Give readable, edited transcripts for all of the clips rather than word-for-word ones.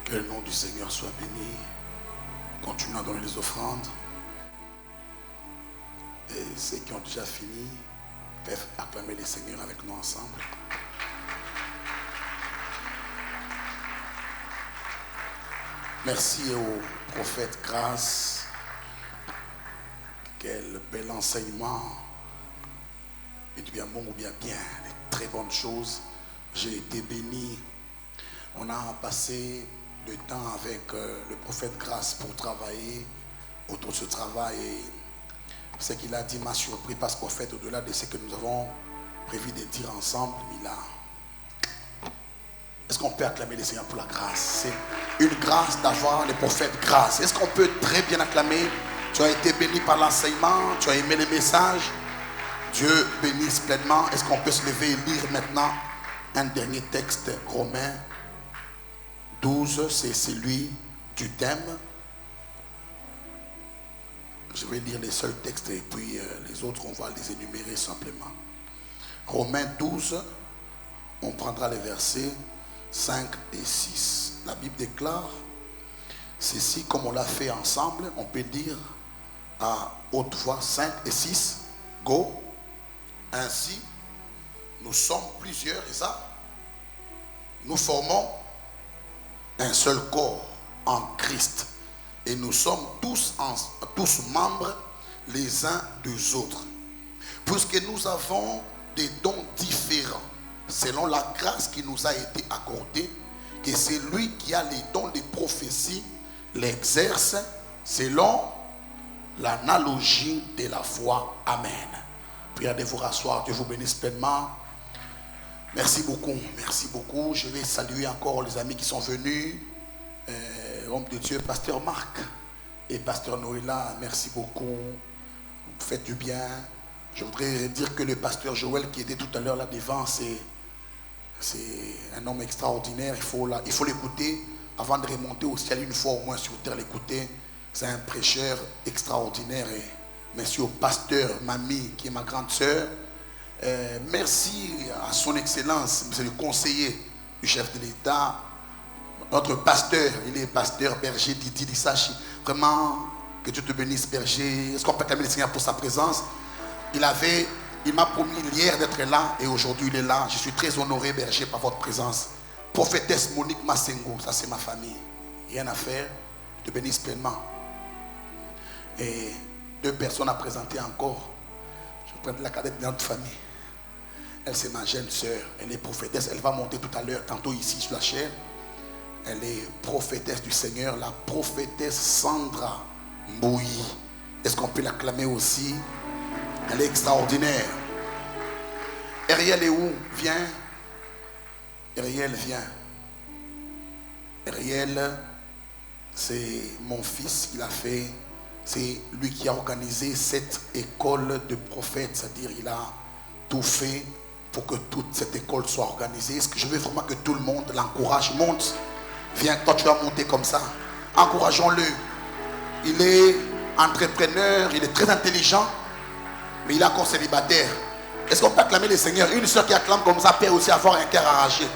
Que le nom du Seigneur soit béni. Continuons à donner les offrandes. Et ceux qui ont déjà fini peuvent acclamer le Seigneur avec nous ensemble. Merci au prophète Grâce. Quel bel enseignement. Et du bien bon ou bien bien. Des très bonnes choses. J'ai été béni. On a passé le temps avec le prophète Grâce pour travailler autour de ce travail. Et ce qu'il a dit m'a surpris parce qu'en fait, au-delà de ce que nous avons prévu de dire ensemble, il a... Est-ce qu'on peut acclamer le Seigneur pour la grâce? C'est une grâce d'avoir le prophète Grâce. Est-ce qu'on peut très bien acclamer? Tu as été béni par l'enseignement, tu as aimé les messages. Dieu bénisse pleinement. Est-ce qu'on peut se lever et lire maintenant un dernier texte, Romains 12, c'est celui du thème. Je vais lire les seuls textes et puis les autres, on va les énumérer simplement. Romains 12, on prendra les versets 5 et 6. La Bible déclare ceci, comme on l'a fait ensemble, on peut dire à haute voix 5 et 6. Go. Ainsi, nous sommes plusieurs, et ça, nous formons un seul corps en Christ. Et nous sommes tous membres les uns des autres. Puisque nous avons des dons différents, selon la grâce qui nous a été accordée, que celui qui a les dons de prophétie l'exerce selon l'analogie de la foi. Amen. Prière de vous rasseoir. Dieu vous bénisse pleinement. Merci beaucoup, merci beaucoup. Je vais saluer encore les amis qui sont venus. Homme de Dieu, Pasteur Marc et Pasteur Noëlla, merci beaucoup. Vous faites du bien. Je voudrais dire que le Pasteur Joël qui était tout à l'heure là devant, c'est un homme extraordinaire. Il faut l'écouter avant de remonter au ciel une fois au moins sur terre l'écouter. C'est un prêcheur extraordinaire. Et merci au Pasteur Mamie qui est ma grande sœur. Merci à son excellence, monsieur le conseiller du chef de l'État, notre pasteur, il est pasteur berger Didi Lissachi. Vraiment, que Dieu te bénisse, berger. Est-ce qu'on peut acclamer le Seigneur pour sa présence? Il m'a promis hier d'être là et aujourd'hui il est là. Je suis très honoré, berger, par votre présence. Prophétesse Monique Massengo, ça c'est ma famille. Rien à faire, je te bénisse pleinement. Et 2 personnes à présenter encore. Je prends la cadette de notre famille. Elle, c'est ma jeune sœur. Elle est prophétesse. Elle va monter tout à l'heure, tantôt ici sur la chaire. Elle est prophétesse du Seigneur, la prophétesse Sandra Mbouyi. Est-ce qu'on peut l'acclamer aussi? Elle est extraordinaire. Ariel est où? Viens. Ariel, viens. Ariel, c'est mon fils qu'il a fait. C'est lui qui a organisé cette école de prophètes. C'est-à-dire, il a tout fait pour que toute cette école soit organisée. Est-ce que je veux vraiment que tout le monde l'encourage? Monte. Viens, toi tu vas monter comme ça. Encourageons-le. Il est entrepreneur, il est très intelligent, mais il est encore célibataire. Est-ce qu'on peut acclamer le Seigneur? Une soeur qui acclame comme ça peut aussi avoir un cœur arraché.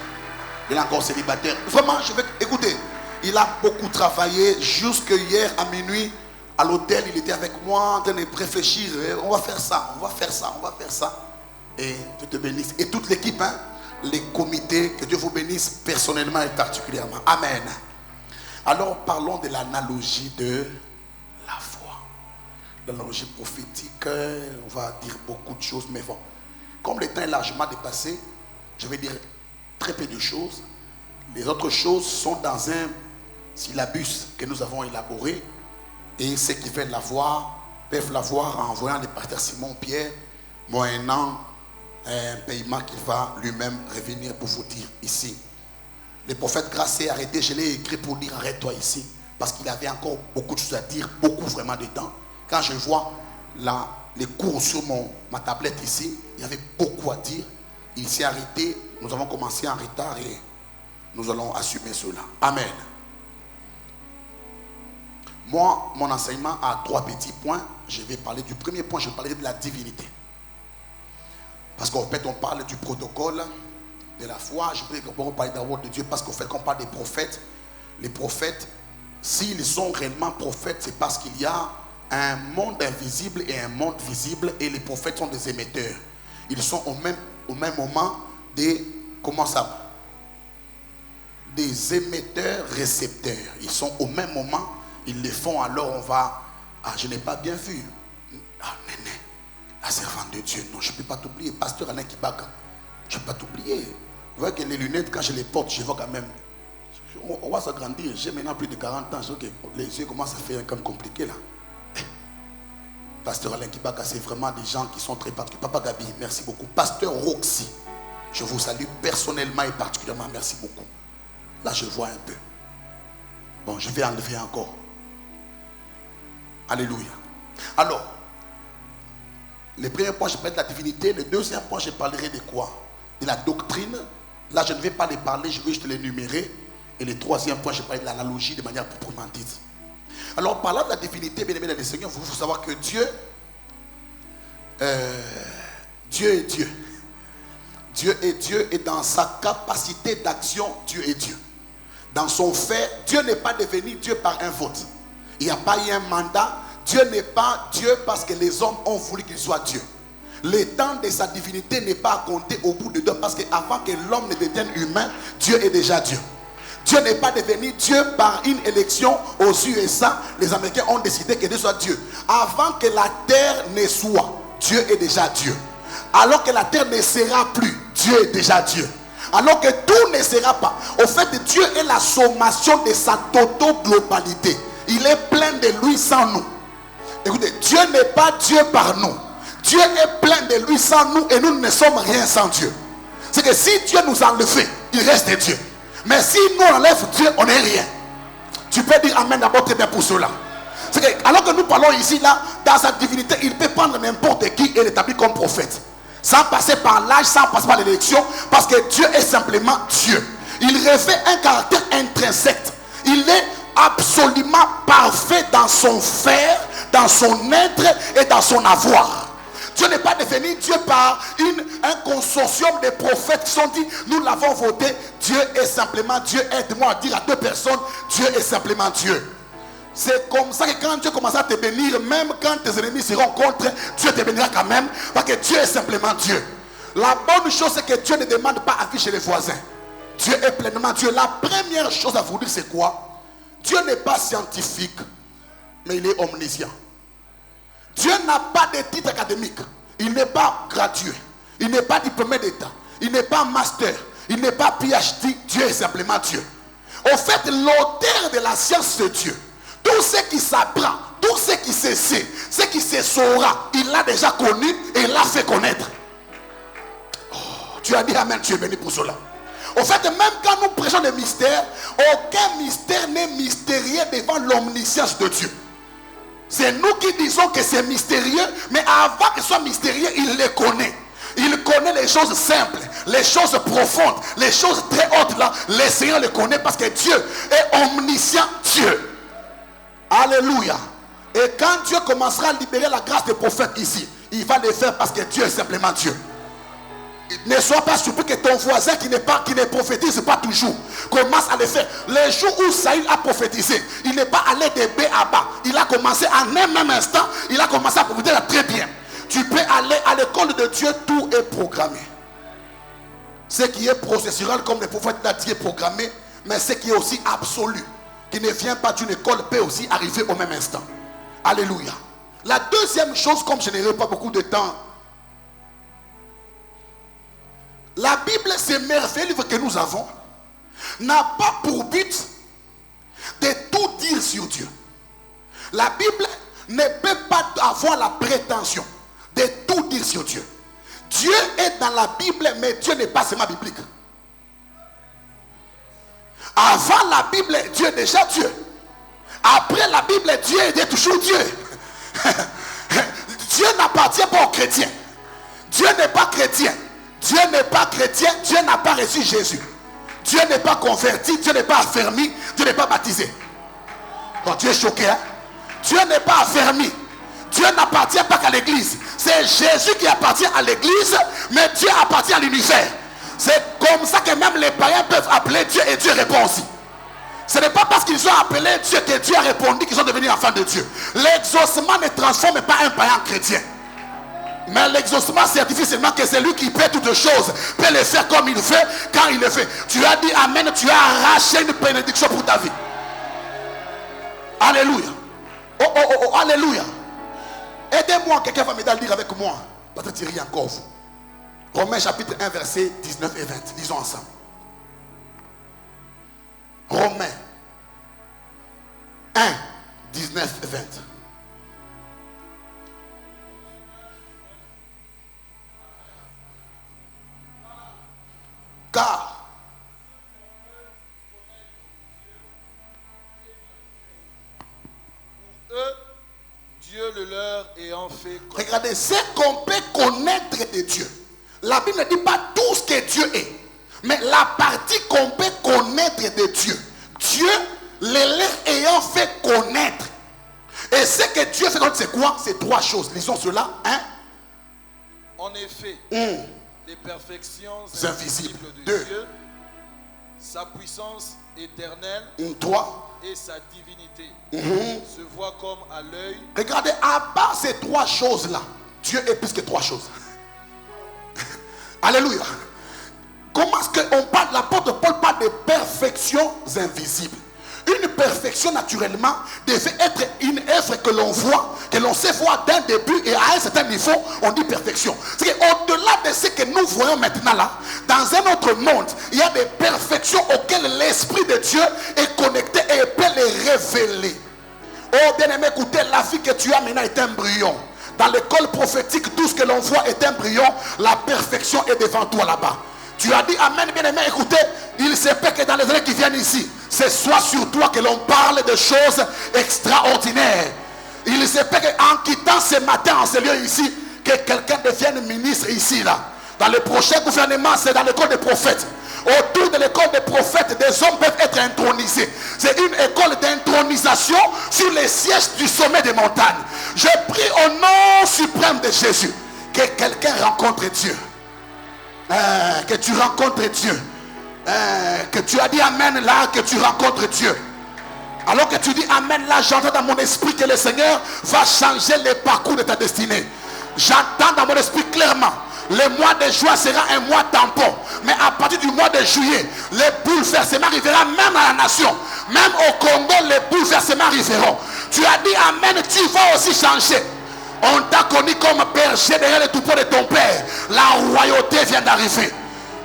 Il est encore célibataire. Vraiment, écoutez, il a beaucoup travaillé jusque hier à minuit. À l'hôtel, il était avec moi en train de réfléchir. On va faire ça, on va faire ça, on va faire ça. Et Dieu te bénisse. Et toute l'équipe, hein, les comités, que Dieu vous bénisse personnellement et particulièrement. Amen. Alors parlons de l'analogie de la foi. L'analogie prophétique, on va dire beaucoup de choses, mais bon. Comme le temps est largement dépassé, je vais dire très peu de choses. Les autres choses sont dans un syllabus que nous avons élaboré. Et ceux qui veulent l'avoir peuvent l'avoir en envoyant le pasteur Simon Pierre, moyennant un paiement qu'il va lui-même revenir pour vous dire ici. Le prophète Grâce est arrêté, je l'ai écrit pour dire arrête-toi ici. Parce qu'il avait encore beaucoup de choses à dire, beaucoup vraiment de temps. Quand je vois les cours sur ma tablette ici, il y avait beaucoup à dire. Il s'est arrêté, nous avons commencé en retard et nous allons assumer cela. Amen. Moi, mon enseignement a 3 petits points. Je vais parler du premier point, je parlerai de la divinité. Parce qu'en fait, on parle du protocole de la foi. Je voudrais qu'on parle d'abord de Dieu parce qu'en fait, quand on parle des prophètes, les prophètes, s'ils sont réellement prophètes, c'est parce qu'il y a un monde invisible et un monde visible, et les prophètes sont des émetteurs. Ils sont au même moment des, comment ça, des émetteurs récepteurs. Ils sont au même moment, ils les font, alors on va, ah je n'ai pas bien vu, ah Néné, la servante de Dieu, non je ne peux pas t'oublier, pasteur Alain Kibaka, je ne peux pas t'oublier. Vous voyez que les lunettes, quand je les porte, je vois quand même, on va s'agrandir, j'ai maintenant plus de 40 ans, je vois que les yeux commencent à faire comme compliqué là. Pasteur Alain Kibaka, c'est vraiment des gens qui sont très particuliers. Papa Gabi, merci beaucoup. Pasteur Roxy, je vous salue personnellement et particulièrement, merci beaucoup. Là, je vois un peu. Bon, je vais enlever encore. Alléluia. Alors, le premier point, je parlerai de la divinité. Le deuxième point, je parlerai de quoi? De la doctrine. Là, je ne vais pas les parler, je vais juste les énumérer. Et le troisième point, je parlerai de l'analogie de manière proprement dite. Alors, parlant de la divinité, bien aimé dans le Seigneur, il faut savoir que Dieu est Dieu. Dieu est Dieu, et dans sa capacité d'action, Dieu est Dieu. Dans son fait, Dieu n'est pas devenu Dieu par un vote. Il n'y a pas eu un mandat. Dieu n'est pas Dieu parce que les hommes ont voulu qu'il soit Dieu. Le temps de sa divinité n'est pas à compter au bout de deux, parce qu'avant que l'homme ne devienne humain, Dieu est déjà Dieu. Dieu n'est pas devenu Dieu par une élection aux USA. Les Américains ont décidé que Dieu soit Dieu. Avant que la terre ne soit, Dieu est déjà Dieu. Alors que la terre ne sera plus, Dieu est déjà Dieu. Alors que tout ne sera pas. Au fait, Dieu est la sommation de sa toto-globalité. Il est plein de lui sans nous. Écoutez, Dieu n'est pas Dieu par nous. Dieu est plein de lui sans nous, et nous ne sommes rien sans Dieu. C'est que si Dieu nous enlève, il reste Dieu. Mais si nous enlève Dieu, on n'est rien. Tu peux dire amen d'abord très bien pour cela. C'est que, alors que nous parlons ici, là, dans sa divinité, il peut prendre n'importe qui et l'établir comme prophète. Sans passer par l'âge, sans passer par l'élection, parce que Dieu est simplement Dieu. Il revêt un caractère intrinsèque. Il est absolument parfait dans son faire, dans son être et dans son avoir. Dieu n'est pas devenu Dieu par un consortium de prophètes qui sont dit, nous l'avons voté, Dieu est simplement Dieu. Aide-moi à dire à deux personnes, Dieu est simplement Dieu. C'est comme ça que quand Dieu commence à te bénir, même quand tes ennemis seront contre, Dieu te bénira quand même, parce que Dieu est simplement Dieu. La bonne chose, c'est que Dieu ne demande pas avis chez les voisins. Dieu est pleinement Dieu. La première chose à vous dire, c'est quoi? Dieu n'est pas scientifique, mais il est omniscient. Dieu n'a pas de titre académique. Il n'est pas gradué. Il n'est pas diplômé d'État. Il n'est pas master. Il n'est pas PhD. Dieu est simplement Dieu. Au fait, l'auteur de la science, c'est Dieu. Tout ce qui s'apprend, tout ce qui se sait, ce qui se saura, il l'a déjà connu et il l'a fait connaître. Oh, tu as dit amen, tu es béni pour cela. Au fait, même quand nous prêchons des mystères, aucun mystère n'est mystérieux devant l'omniscience de Dieu. C'est nous qui disons que c'est mystérieux, mais avant que ce soit mystérieux, il les connaît. Il connaît les choses simples, les choses profondes, les choses très hautes là. Le Seigneur les connaît parce que Dieu est omniscient Dieu. Alléluia. Et quand Dieu commencera à libérer la grâce des prophètes ici, il va le faire parce que Dieu est simplement Dieu. Ne sois pas surpris que ton voisin qui ne prophétise pas toujours commence à le faire. Le jour où Saïl a prophétisé, il n'est pas allé de B à bas. Il a commencé en un même instant, il a commencé à prophétiser très bien. Tu peux aller à l'école de Dieu, tout est programmé. Ce qui est processural, comme le prophète l'a dit, est programmé, mais ce qui est aussi absolu, qui ne vient pas d'une école, peut aussi arriver au même instant. Alléluia. La deuxième chose, comme je n'aurai pas beaucoup de temps, la Bible, ce merveilleux livre que nous avons, n'a pas pour but de tout dire sur Dieu. La Bible ne peut pas avoir la prétention de tout dire sur Dieu. Dieu est dans la Bible, mais Dieu n'est pas seulement biblique. Avant la Bible, Dieu est déjà Dieu. Après la Bible, Dieu est toujours Dieu. Dieu n'appartient pas aux chrétiens. Dieu n'est pas chrétien. Dieu n'est pas chrétien. Dieu n'a pas reçu Jésus. Dieu n'est pas converti. Dieu n'est pas affermi. Dieu n'est pas baptisé. Bon, Dieu est choqué. Hein? Dieu n'est pas affermi. Dieu n'appartient pas qu'à l'église. C'est Jésus qui appartient à l'église, mais Dieu appartient à l'univers. C'est comme ça que même les païens peuvent appeler Dieu et Dieu répond aussi. Ce n'est pas parce qu'ils ont appelé Dieu que Dieu a répondu qu'ils sont devenus enfants de Dieu. L'exaucement ne transforme pas un païen en chrétien. Mais l'exaucement certifie seulement que c'est lui qui paie toutes choses, peut le faire comme il fait, quand il le fait. Tu as dit Amen, tu as arraché une bénédiction pour ta vie. Alléluia. Oh, oh, oh, oh, alléluia. Aidez-moi, quelqu'un va m'aider à lire avec moi. Peut-être tu ris encore. Romains chapitre 1, versets 19 et 20. Lisons ensemble. Romains 1, 19 et 20. Car eux, Dieu le leur ayant fait. Regardez, c'est qu'on peut connaître de Dieu. La Bible ne dit pas tout ce que Dieu est, mais la partie qu'on peut connaître de Dieu. Dieu le leur ayant fait connaître. Et ce que Dieu fait connaître, c'est quoi? C'est trois choses. Lisons cela. Hein? En effet, les perfections invisibles de Deux. Dieu, sa puissance éternelle Trois. et sa divinité se voient comme à l'œil. Regardez, à part ces trois choses-là, Dieu est plus que trois choses. Alléluia. Comment est-ce qu'on parle? L'apôtre Paul parle de perfections invisibles. Une perfection naturellement devait être une œuvre que l'on voit, que l'on sait voir d'un début et à un certain niveau, on dit perfection. C'est qu'au-delà de ce que nous voyons maintenant là, dans un autre monde, il y a des perfections auxquelles l'Esprit de Dieu est connecté et peut les révéler. Oh bien-aimé, écoutez, la vie que tu as maintenant est un embryon. Dans l'école prophétique, tout ce que l'on voit est un embryon. La perfection est devant toi là-bas. Tu as dit Amen, bien-aimé, écoutez, il se peut que dans les années qui viennent ici, ce soit sur toi que l'on parle de choses extraordinaires. Il se peut qu'en quittant ce matin, en ce lieu ici, que quelqu'un devienne ministre ici, là. Dans le prochain gouvernement, c'est dans l'école des prophètes. Autour de l'école des prophètes, des hommes peuvent être intronisés. C'est une école d'intronisation sur les sièges du sommet des montagnes. Je prie au nom suprême de Jésus que quelqu'un rencontre Dieu. Que tu rencontres Dieu. Que tu as dit Amen là, que tu rencontres Dieu. Alors que tu dis Amen là, j'entends dans mon esprit que le Seigneur va changer le parcours de ta destinée. J'entends dans mon esprit clairement. Le mois de juin sera un mois tampon. Mais à partir du mois de juillet, les bouleversements arriveront même à la nation. Même au Congo, les bouleversements arriveront. Tu as dit Amen, tu vas aussi changer. On t'a connu comme berger derrière le troupeau de ton père. La royauté vient d'arriver.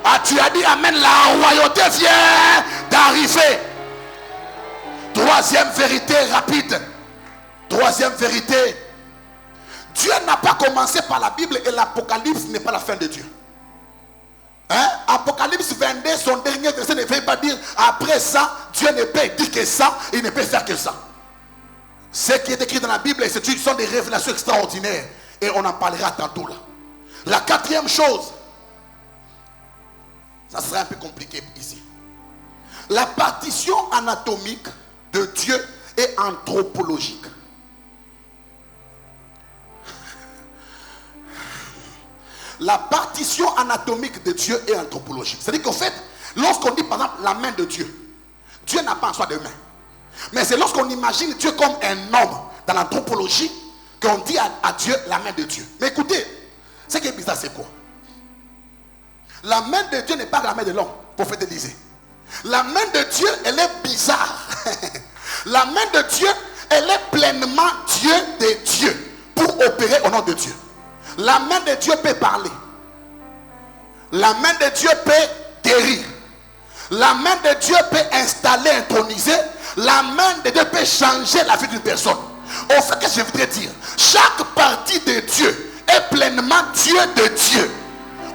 Ah, tu as dit Amen, la royauté vient d'arriver. Troisième vérité rapide. Troisième vérité. Dieu n'a pas commencé par la Bible et l'Apocalypse n'est pas la fin de Dieu. Hein? Apocalypse 22, son dernier verset ne veut pas dire après ça, Dieu ne peut dire que ça, il ne peut faire que ça. Ce qui est écrit dans la Bible, ce sont des révélations extraordinaires. Et on en parlera tantôt là. La quatrième chose, ça sera un peu compliqué ici. La partition anatomique de Dieu est anthropologique. La partition anatomique de Dieu est anthropologique. C'est-à-dire qu'en fait, lorsqu'on dit par exemple la main de Dieu, Dieu n'a pas en soi de main. Mais c'est lorsqu'on imagine Dieu comme un homme dans l'anthropologie qu'on dit à Dieu la main de Dieu. Mais écoutez, ce qui est bizarre, c'est quoi? La main de Dieu n'est pas la main de l'homme, prophète Élisée. La main de Dieu, elle est bizarre. La main de Dieu, elle est pleinement Dieu de Dieu pour opérer au nom de Dieu. La main de Dieu peut parler. La main de Dieu peut guérir. La main de Dieu peut installer, introniser. La main de Dieu peut changer la vie d'une personne. Au fait que je voudrais dire, chaque partie de Dieu est pleinement Dieu de Dieu.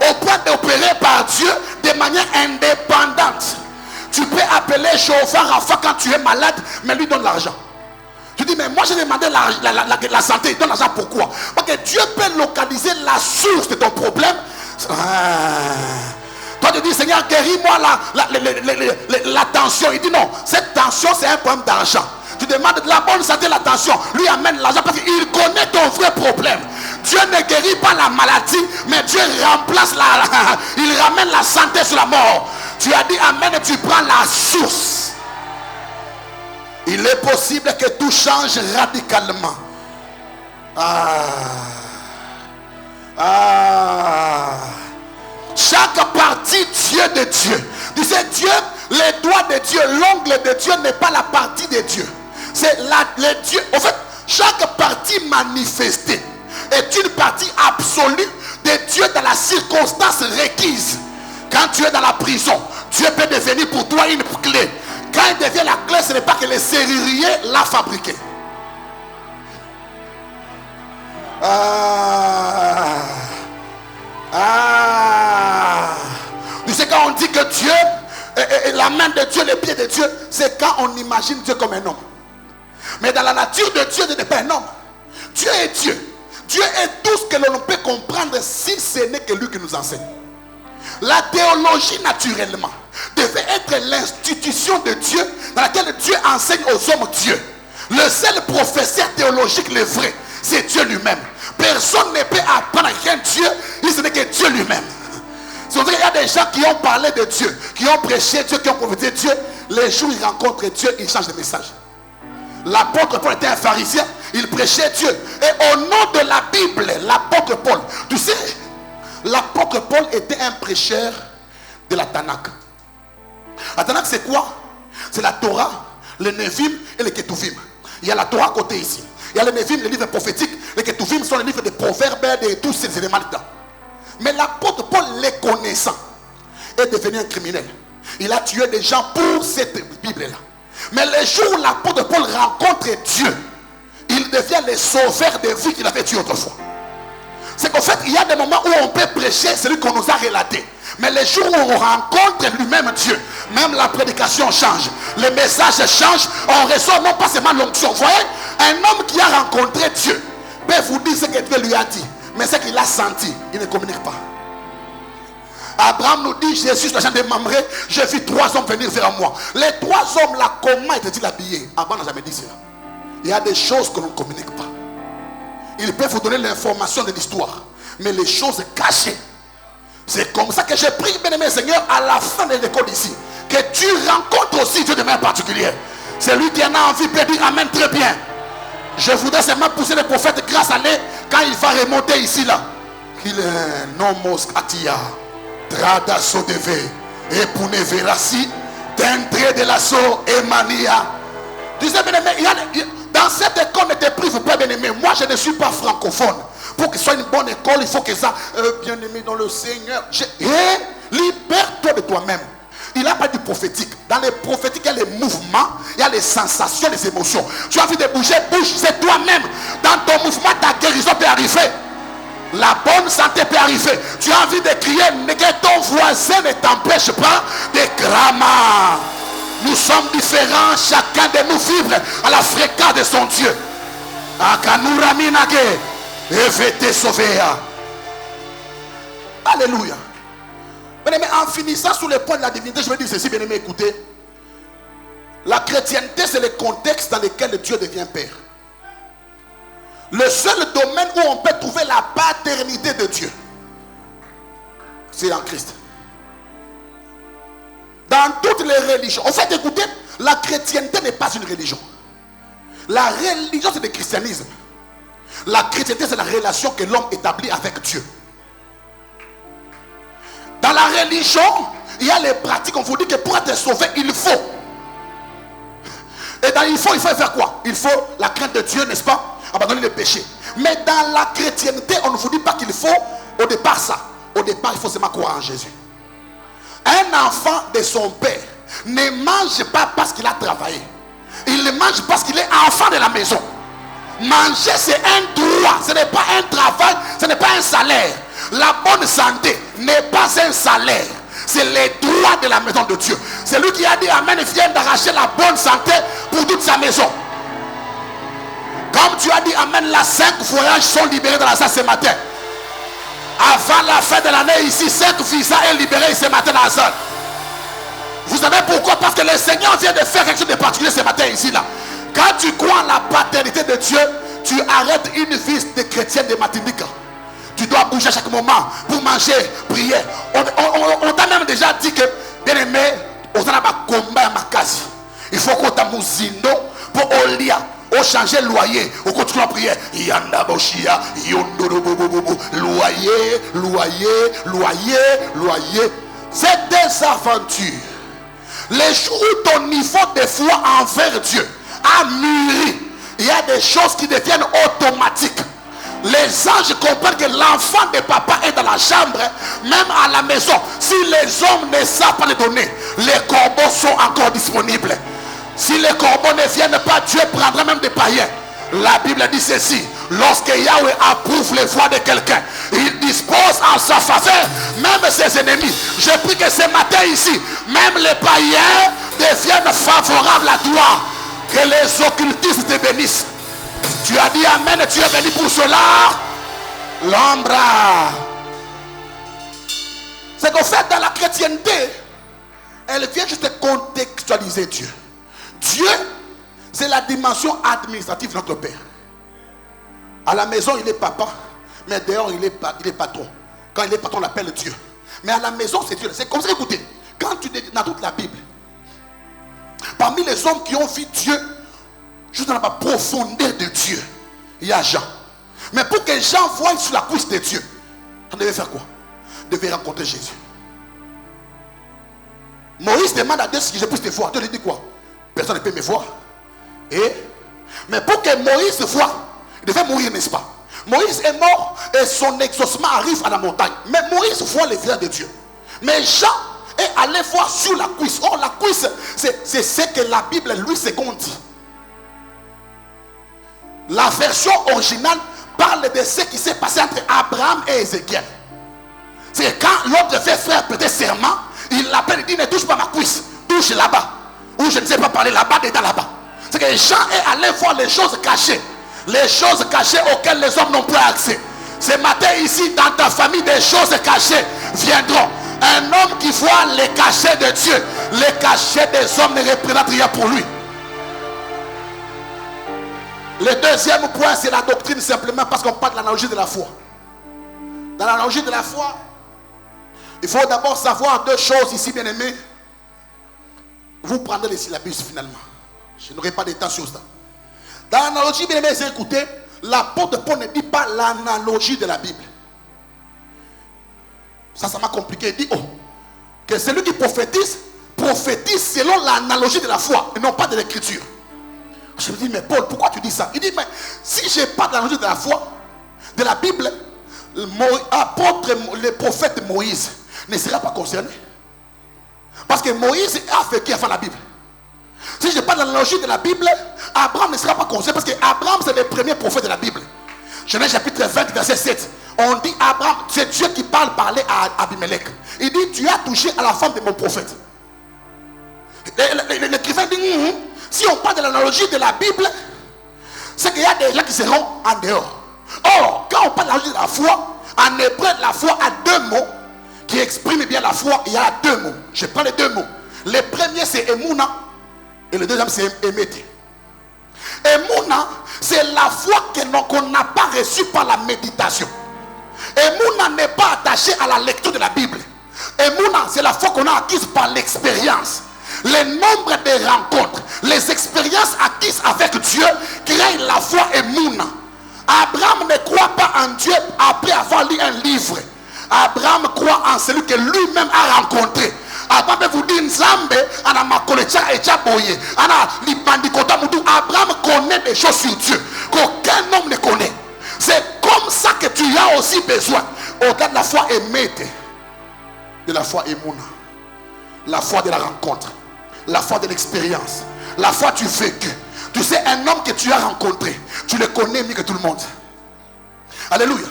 Au point d'opérer par Dieu de manière indépendante. Tu peux appeler Jéhovah Rapha quand tu es malade, mais lui donne l'argent. Tu dis, mais moi j'ai demandé la santé, il donne l'argent pourquoi? Parce que Dieu peut localiser la source de ton problème. Toi tu dis, Seigneur, guéris-moi la tension. Il dit non, cette tension c'est un problème d'argent. Tu demandes de la bonne santé, la tension. Lui amène l'argent parce qu'il connaît ton vrai problème. Dieu ne guérit pas la maladie, mais Dieu remplace il ramène la santé sur la mort. Tu as dit amen et tu prends la source. Il est possible que tout change radicalement. Chaque partie Dieu de Dieu. Tu sais, Dieu, les doigts de Dieu, l'ongle de Dieu n'est pas la partie de Dieu. C'est le Dieu. En fait, chaque partie manifestée est une partie absolue de Dieu dans la circonstance requise. Quand tu es dans la prison, Dieu peut devenir pour toi une clé. Quand il devient la clé, ce n'est pas que le serrurier l'a fabriqué. Tu sais, quand on dit que Dieu, la main de Dieu, les pieds de Dieu, c'est quand on imagine Dieu comme un homme. Mais dans la nature de Dieu, Dieu n'est pas un homme. Dieu est Dieu. Dieu est tout ce que l'on peut comprendre si ce n'est que lui qui nous enseigne. La théologie, naturellement, devait être l'institution de Dieu dans laquelle Dieu enseigne aux hommes Dieu. Le seul professeur théologique, le vrai, c'est Dieu lui-même. Personne ne peut apprendre rien Dieu, ce n'est que Dieu lui-même. C'est-à-dire qu'il y a des gens qui ont parlé de Dieu, qui ont prêché Dieu, qui ont prophétisé Dieu. Les jours où ils rencontrent Dieu, ils changent de message. L'apôtre Paul était un pharisien, il prêchait Dieu. Et au nom de la Bible, l'apôtre Paul, tu sais, l'apôtre Paul était un prêcheur de la Tanakh. La Tanakh, c'est quoi? C'est la Torah, le Nevim et le Ketuvim. Il y a la Torah à côté ici. Il y a le Nevim, les livres prophétiques. Les Ketuvim sont les livres de proverbes, de tous ces éléments-là. Mais l'apôtre Paul, les connaissant, est devenu un criminel. Il a tué des gens pour cette Bible-là. Mais le jour où l'apôtre Paul rencontre Dieu, il devient le sauveur des vies qu'il avait tuées autrefois. C'est qu'en fait, il y a des moments où on peut prêcher celui qu'on nous a relaté. Mais les jours où on rencontre lui-même Dieu, même la prédication change, le message change, on reçoit non pas seulement l'onction. Vous voyez, un homme qui a rencontré Dieu peut vous dire ce que Dieu lui a dit, mais ce qu'il a senti, il ne communique pas. Abraham nous dit, Jésus sur la chaîne de Mamré, j'ai vu 3 hommes venir vers moi. Les 3 hommes là, comment étaient-ils habillés? Abraham n'a jamais dit cela. Il y a des choses que l'on ne communique pas. Il peut vous donner l'information de l'histoire, mais les choses cachées. C'est comme ça que j'ai prié, bien-aimé Seigneur, à la fin de l'école ici, que tu rencontres aussi Dieu de manière particulière. C'est lui qui en a envie peut dire amen très bien. Je voudrais seulement pousser le prophète grâce à lui quand il va remonter ici là. Il est nomos katia, trada sodeve, epune verasi, d'entrée de l'assaut et mania. Tu sais, bien-aimé, dans cette école ne te prive pas, bien-aimé. Moi, je ne suis pas francophone. Pour que ce soit une bonne école, il faut que ça, bien-aimé dans le Seigneur. Libère-toi de toi-même. Il n'a pas du prophétique. Dans les prophétiques, il y a les mouvements, il y a les sensations, les émotions. Tu as envie de bouger, bouge, c'est toi-même. Dans ton mouvement, ta guérison peut arriver. La bonne santé peut arriver. Tu as envie de crier, mais que ton voisin ne t'empêche pas de cramer. Nous sommes différents, chacun de nous vibre à la fréquence de son Dieu. Alléluia. Bien-aimé, en finissant sur le point de la divinité, je vais dire ceci, bien-aimé, écoutez. La chrétienté, c'est le contexte dans lequel Dieu devient Père. Le seul domaine où on peut trouver la paternité de Dieu, c'est en Christ. Dans toutes les religions. En fait, écoutez, la chrétienté n'est pas une religion. La religion, c'est le christianisme. La chrétienté, c'est la relation que l'homme établit avec Dieu. Dans la religion, il y a les pratiques. On vous dit que pour être sauvé, il faut. Et dans il faut faire quoi? Il faut la crainte de Dieu, n'est-ce pas? Abandonner le péché. Mais dans la chrétienté, on ne vous dit pas qu'il faut au départ ça. Au départ, il faut seulement croire en Jésus. Un enfant de son père ne mange pas parce qu'il a travaillé. Il ne mange parce qu'il est enfant de la maison. Manger, c'est un droit. Ce n'est pas un travail, ce n'est pas un salaire. La bonne santé n'est pas un salaire. C'est les droits de la maison de Dieu. C'est lui qui a dit amen, il vient d'arracher la bonne santé pour toute sa maison. Comme tu as dit amen, les 5 voyages sont libérés dans la salle ce matin. Avant la fin de l'année ici, 5 visas est libéré ce matin dans la salle. Vous savez pourquoi? Parce que le Seigneur vient de faire quelque chose de particulier ce matin ici là. Quand tu crois en la paternité de Dieu, tu arrêtes une vie de chrétien de Martinique. Tu dois bouger à chaque moment pour manger, prier. On t'a même déjà dit que, bien aimé, on a un combat à Makasi. Il faut qu'on t'a mouzindo, pour Olia. Au changer loyer, au continue à prier. Yanda boshia, loyer, loyer, loyer, loyer. C'est des aventures. Les jours où ton niveau de foi envers Dieu a mûri, il y a des choses qui deviennent automatiques. Les anges comprennent que l'enfant de papa est dans la chambre, même à la maison. Si les hommes ne savent pas les donner, les corbeaux sont encore disponibles. Si les corbeaux ne viennent pas, Dieu prendra même des païens. La Bible dit ceci: lorsque Yahweh approuve les voies de quelqu'un, il dispose en sa faveur même ses ennemis. Je prie que ce matin ici, même les païens deviennent favorables à toi. Que les occultistes te bénissent. Tu as dit amen, tu es béni pour cela. L'ombre. C'est qu'en fait, dans la chrétienté, elle vient juste contextualiser Dieu. Dieu, c'est la dimension administrative de notre Père. À la maison, il est papa, mais dehors, il est patron. Quand il est patron, on l'appelle Dieu. Mais à la maison, c'est Dieu. C'est comme ça, écoutez, quand tu dis dans toute la Bible, parmi les hommes qui ont vu Dieu, juste dans la profondeur de Dieu, il y a Jean. Mais pour que Jean voie sur la cuisse de Dieu, on devait faire quoi? On devait rencontrer Jésus. Moïse demande à Dieu si je puisse te voir. Dieu lui dit quoi? Personne ne peut me voir. Mais pour que Moïse voie, il devait mourir, n'est-ce pas? Moïse est mort et son exaucement arrive à la montagne. Mais Moïse voit les visage de Dieu. Mais Jean est allé voir sur la cuisse. Or, la cuisse, c'est ce que la Bible lui seconde dit. La version originale parle de ce qui s'est passé entre Abraham et Ézéchiel. C'est que quand l'autre devait faire prêter serment, il l'appelle et dit: ne touche pas ma cuisse, touche là-bas. Ou je ne sais pas parler là-bas, dedans là-bas. C'est que Jean est allé voir les choses cachées. Les choses cachées auxquelles les hommes n'ont pas accès. Ce matin ici, dans ta famille, des choses cachées viendront. Un homme qui voit les cachets de Dieu, les cachets des hommes ne représentent rien pour lui. Le deuxième point, c'est la doctrine, simplement parce qu'on parle de l'analogie de la foi. Dans l'analogie de la foi, il faut d'abord savoir deux choses ici, bien aimés. Vous prendrez les syllabus finalement. Je n'aurai pas de temps sur ça. Dans l'analogie, bien aimé, écoutez, l'apôtre Paul ne dit pas l'analogie de la Bible. Ça m'a compliqué. Il dit que celui qui prophétise selon l'analogie de la foi et non pas de l'écriture. Je me dis: mais Paul, pourquoi tu dis ça? Il dit: mais si je n'ai pas d'analogie de la foi, de la Bible, le prophète Moïse ne sera pas concerné. Parce que Moïse a vécu avant la Bible. Si je n'ai pas l'analogie de la Bible, Abraham ne sera pas concerné. Parce qu'Abraham, c'est le premier prophète de la Bible. Genèse chapitre 20, verset 7. On dit Abraham, c'est Dieu qui parler à Abimelech. Il dit: tu as touché à la femme de mon prophète. L'écrivain dit: si on parle de l'analogie de la Bible, c'est qu'il y a des gens qui seront en dehors. Or, quand on parle de l'analogie de la foi, en hébreu, la foi a deux mots qui expriment bien la foi. Il y a deux mots. Je prends les deux mots. Le premier, c'est Emouna. Et le deuxième, c'est Emete. Emouna, c'est la foi qu'on n'a pas reçue par la méditation. Emouna n'est pas attaché à la lecture de la Bible. Emouna, c'est la foi qu'on a acquise par l'expérience. Le nombre de rencontres, les expériences acquises avec Dieu créent la foi Emouna. Abraham ne croit pas en Dieu après avoir lu un livre. Abraham croit en celui que lui-même a rencontré. Abraham vous dit: Nzambe, Abraham connaît des choses sur Dieu qu'aucun homme ne connaît. C'est comme ça que tu as aussi besoin, au-delà de la foi émette, de la foi Emouna, la foi de la rencontre, la foi de l'expérience, la foi du vécu. Tu sais, un homme que tu as rencontré, tu le connais mieux que tout le monde. Alléluia.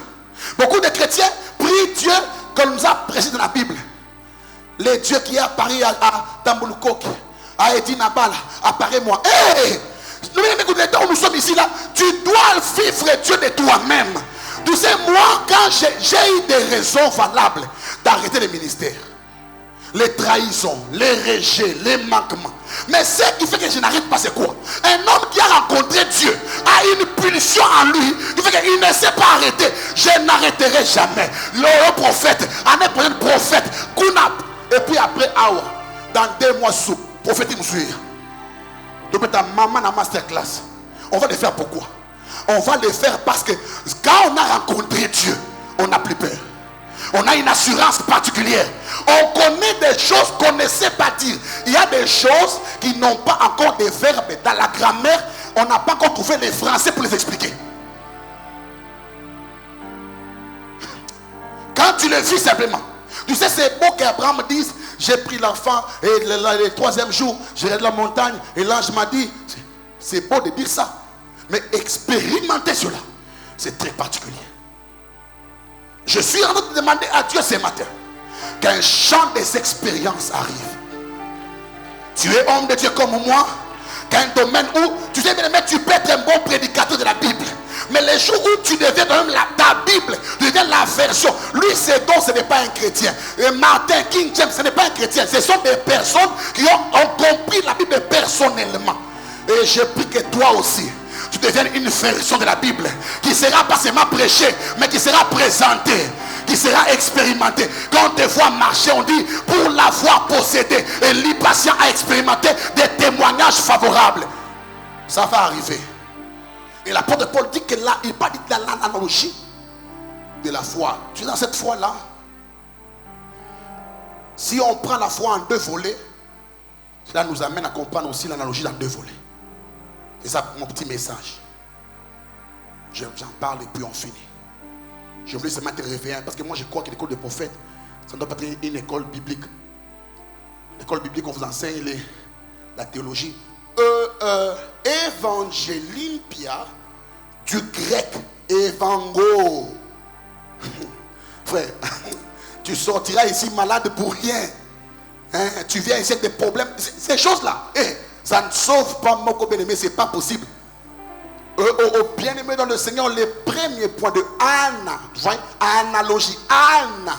Beaucoup de chrétiens prient Dieu comme nous a prêché dans la Bible. Le Dieu qui est apparu à Tambouloukoki, à Edinabala, apparaît-moi. Hey! Nous sommes ici là. Tu dois vivre Dieu de toi-même. Tu sais, moi, quand j'ai eu des raisons valables d'arrêter le ministère, les trahisons, les rejets, les manquements. Mais ce qui fait que je n'arrête pas, c'est quoi? Un homme qui a rencontré Dieu a une pulsion en lui qui fait qu'il ne sait pas arrêter. Je n'arrêterai jamais. Le prophète, année prochaine prophète, Kunap. Et puis après, Awa, dans 2 mois sous, prophète Moussouir. Donc ta maman dans masterclass. On va le faire pourquoi? On va le faire parce que quand on a rencontré Dieu, on n'a plus peur. On a une assurance particulière. On connaît des choses qu'on ne sait pas dire. Il y a des choses qui n'ont pas encore de verbes. Dans la grammaire, on n'a pas encore trouvé les français pour les expliquer. Quand tu le vis simplement. Tu sais, c'est beau qu'Abraham dise, j'ai pris l'enfant et le troisième jour, j'irai de la montagne et l'ange m'a dit. C'est beau de dire ça. Mais expérimenter cela, c'est très particulier. Je suis en train de demander à Dieu ce matin qu'un champ des expériences arrive. Tu es homme de Dieu comme moi, qu'un domaine où, tu sais bien, tu peux être un bon prédicateur de la Bible. Mais les jours où tu deviens ta Bible, tu deviens la version. Lui, c'est donc, ce n'est pas un chrétien. Et Martin, King James, ce n'est pas un chrétien. Ce sont des personnes qui ont compris la Bible personnellement. Et je prie que toi aussi, tu deviennes une version de la Bible qui sera pas seulement prêchée, mais qui sera présentée, qui sera expérimentée. Quand on te voit marcher, on dit pour l'avoir possédé. Et l'impatient a expérimenté des témoignages favorables. Ça va arriver. Et l'apôtre Paul dit que là, il parle de l'analogie de la foi. Tu es dans cette foi-là. Si on prend la foi en deux volets, cela nous amène à comprendre aussi l'analogie dans deux volets. C'est ça mon petit message. J'en parle et puis on finit. Je voulais seulement te réveiller parce que moi je crois que l'école des prophètes, ça ne doit pas être une école biblique. L'école biblique, on vous enseigne la théologie. Évangélimpia, du grec évango. Frère, tu sortiras ici malade pour rien. Hein? Tu viens ici avec des problèmes. Ces choses-là, ça ne sauve pas mon bien-aimé, c'est pas possible. Au bien-aimé dans le Seigneur, les premiers points de Anna, analogie, Anna,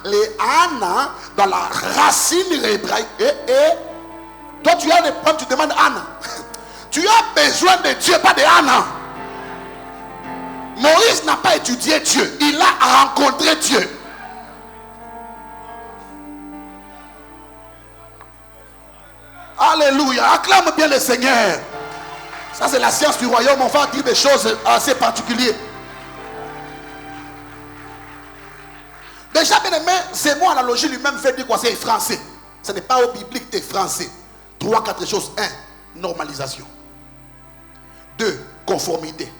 les Anna, dans la racine hébraïque, toi tu as des problèmes, tu demandes Anna. Tu as besoin de Dieu, pas de Anna. Moïse n'a pas étudié Dieu, il a rencontré Dieu. Alléluia, acclame bien le Seigneur. Ça c'est la science du royaume, on va dire des choses assez particulières. Déjà bien aimé, c'est moi analogie lui-même fait dire quoi? C'est français. Ce n'est pas au biblique, c'est français. 3, 4 choses. 1, normalisation. 2, conformité.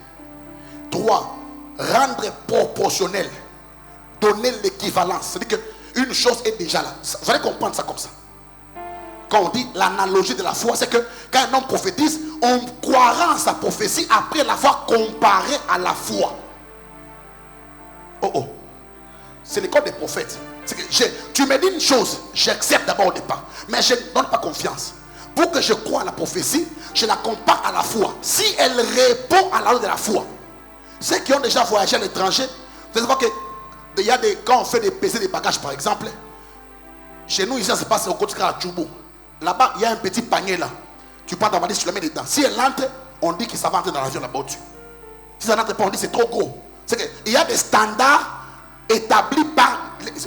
3, rendre proportionnel. Donner l'équivalence. C'est-à-dire qu'une chose est déjà là. Vous allez comprendre ça comme ça. Quand on dit l'analogie de la foi, c'est que quand un homme prophétise, on croira en sa prophétie après l'avoir comparé à la foi. C'est l'école des prophètes. C'est que tu me dis une chose, j'accepte d'abord au départ, mais je ne donne pas confiance. Pour que je croie à la prophétie, je la compare à la foi. Si elle répond à la loi de la foi, ceux qui ont déjà voyagé à l'étranger, vous allez voir que quand on fait des pesées des bagages par exemple, chez nous ici ça se passe au côté de Djoubou. Là-bas, il y a un petit panier là. Tu prends ta valise, tu la mets dedans. Si elle entre, on dit que ça va entrer dans l'avion là-bas au-dessus. Si ça n'entre pas, on dit que c'est trop gros. C'est qu'il y a des standards établis par...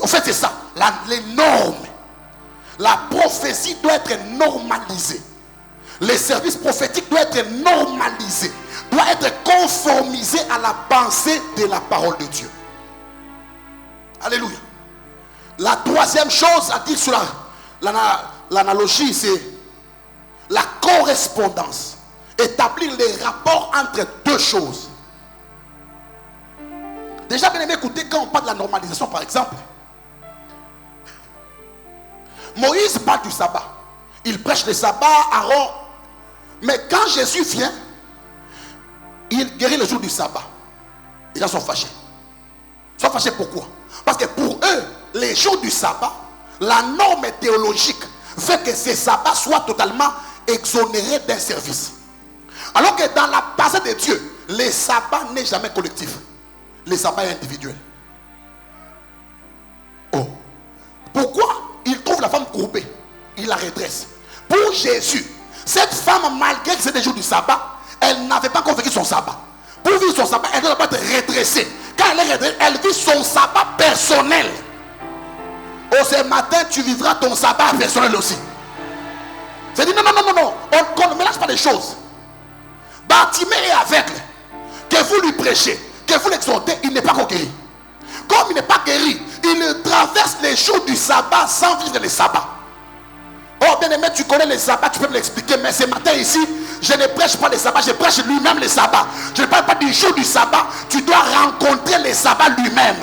En fait, c'est ça. Les normes. La prophétie doit être normalisée. Les services prophétiques doivent être normalisés. Doit être conformisé à la pensée de la parole de Dieu. Alléluia. La troisième chose à dire sur l'analogie, c'est la correspondance. Établir les rapports entre deux choses. Déjà bien aimé, écoutez, quand on parle de la normalisation par exemple, Moïse parle du sabbat. Il prêche le sabbat, Aaron. Mais quand Jésus vient, il guérit le jour du sabbat. Les gens sont fâchés. Ils sont fâchés pourquoi? Parce que pour eux, les jours du sabbat, la norme théologique fait que ces sabbats soient totalement exonérés d'un service. Alors que dans la pensée de Dieu, le sabbat n'est jamais collectif. Le sabbat est individuel. Pourquoi il trouve la femme courbée? Il la redresse. Pour Jésus, cette femme, malgré que c'était le jour du sabbat, elle n'avait pas encore vécu son sabbat. Pour vivre son sabbat, elle ne doit pas être redressée. Quand elle est redressée, elle vit son sabbat personnel. Ce matin, tu vivras ton sabbat personnel aussi. C'est dit non, on ne mélange pas les choses. Bartimée est aveugle. Que vous lui prêchez, que vous l'exhortez, il n'est pas guéri. Comme il n'est pas guéri, il traverse les jours du sabbat sans vivre les sabbats. Oh bien aimé, tu connais les sabbats, tu peux me l'expliquer. Mais ce matin ici, je ne prêche pas les sabbats, je prêche lui-même les sabbats. Je ne parle pas du jour du sabbat. Tu dois rencontrer les sabbats lui-même.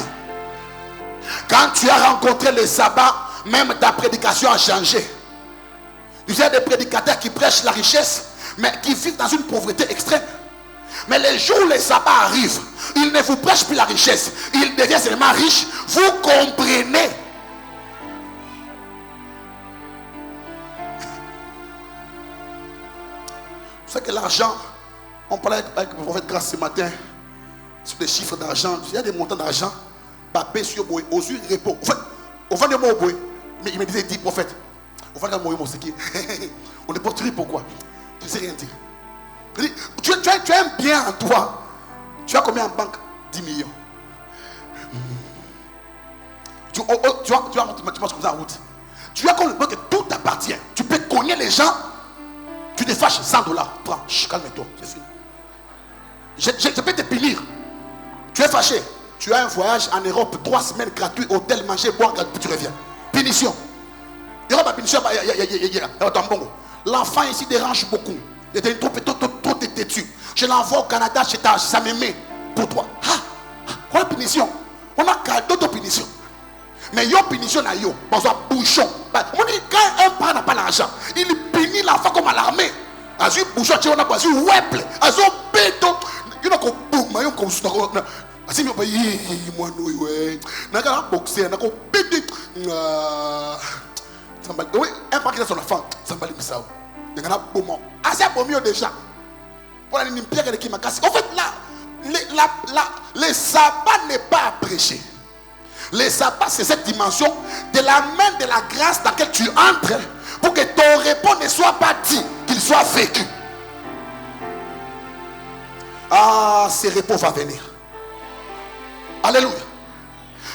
Quand tu as rencontré les sabbats, même ta prédication a changé. Il y a des prédicateurs qui prêchent la richesse, mais qui vivent dans une pauvreté extrême. Mais les jours où les sabbats arrivent, ils ne vous prêchent plus la richesse. Ils deviennent seulement riches. Vous comprenez. Vous savez que l'argent, on parlait avec le prophète Grâce ce matin sur des chiffres d'argent. Il y a des montants d'argent. Papé sur Boé, aux yeux repos. Au fond de moi, Boé. Mais il me disait, dit prophète, au fond de moi, on ne peut pas dire pourquoi. Tu ne sais rien dire. Tu as un bien en toi. Tu as combien en banque? 10 millions. Tu marches comme ça en route. Tu as comme que tout t'appartient. Tu peux cogner les gens. Tu te fâches, $100. Prends, calme-toi, c'est fini. Je peux te punir. Tu es fâché. Tu as un voyage en Europe, 3 semaines gratuit, hôtel, manger, boire, puis tu reviens. Punition. Il y aura pas punition. L'enfant ici dérange beaucoup. Il est trop têtu. Je l'envoie au Canada, ça me met pour toi. Quoi punition? On a cadeau de punition. Mais yo punition à yo, on a bouchon. On dit quand un parent n'a pas l'argent, il punit l'enfant comme à l'armée. Azur bouchon, tu as pas weple, azur béton. Il y a comme boum, comme ça. Asi mi payi moi nous ouais. Na ka boxer, na ko bidi. Sambali. Oui, un parent qui a son enfant, sambali misao. Il y a un bon assez bon mieux déjà. Pour la ligne pierre qui m'a cassé. En fait, là, les sabbats n'est pas à prêcher. Les sabbats, c'est cette dimension de la main de la grâce dans laquelle tu entres pour que ton repos ne soit pas dit, qu'il soit vécu. Ah, ce repos va venir. Alléluia.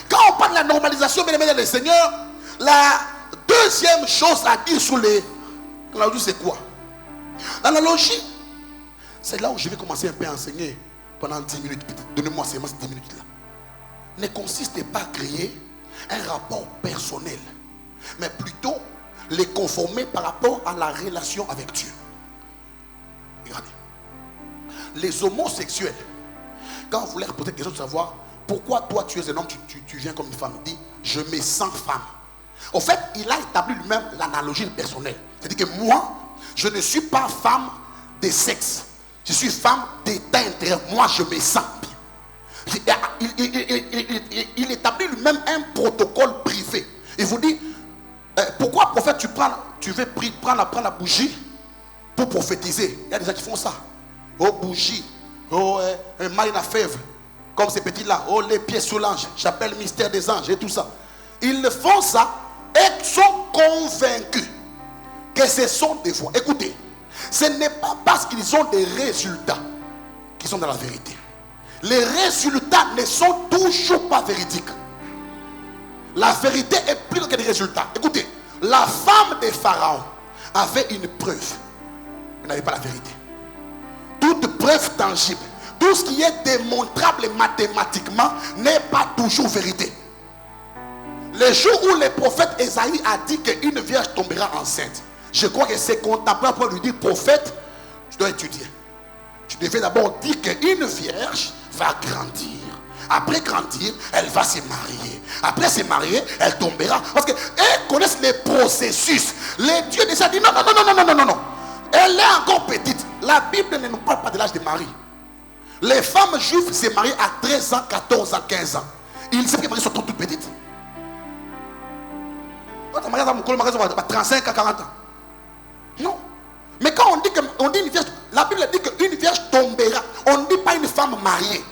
Quand on parle de la normalisation, bien aimé, le Seigneur, la deuxième chose à dire sur l'analogie, c'est quoi? L'analogie, c'est là où je vais commencer un peu à enseigner pendant 10 minutes. Donnez-moi seulement ces 10 minutes là. Ne consiste pas à créer un rapport personnel, mais plutôt les conformer par rapport à la relation avec Dieu. Regardez. Les homosexuels, quand vous leur posez la question de savoir pourquoi toi tu es un homme, tu viens comme une femme, dit je me sens femme. En fait, il a établi lui-même l'analogie personnelle. C'est-à-dire que moi, je ne suis pas femme de sexe. Je suis femme d'état intérieur. Moi, je me sens bien. Il établit lui-même un protocole privé. Il vous dit, pourquoi prophète tu veux prendre la bougie pour prophétiser? Il y a des gens qui font ça. Oh bougie, oh marine à fèvre, comme ces petits-là. Oh les pieds sous l'ange, j'appelle le mystère des anges et tout ça. Ils font ça et sont convaincus que ce sont des voix. Écoutez, ce n'est pas parce qu'ils ont des résultats qu'ils sont dans la vérité. Les résultats ne sont toujours pas véridiques. La vérité est plus que des résultats. Écoutez, la femme de Pharaon avait une preuve. Elle n'avait pas la vérité. Toute preuve tangible, tout ce qui est démontrable mathématiquement n'est pas toujours vérité. Le jour où le prophète Esaïe a dit qu'une vierge tombera enceinte, je crois que ses contemporains pour lui dire prophète, tu dois étudier. Tu devais d'abord dire qu'une vierge va grandir. Après grandir, elle va se marier. Après se marier, elle tombera. Parce qu'elles connaissent les processus. Les dieux déjà dit non. Elle est encore petite. La Bible ne nous parle pas de l'âge de Marie. Les femmes juives se marient à 13 ans, 14 ans, 15 ans. Ils savent que les maris sont toutes petites. Quand tu maries à 35 ans, 40 ans. Non. Mais quand on dit une vierge, la Bible dit qu'une vierge tombera. On ne dit pas une femme mariée.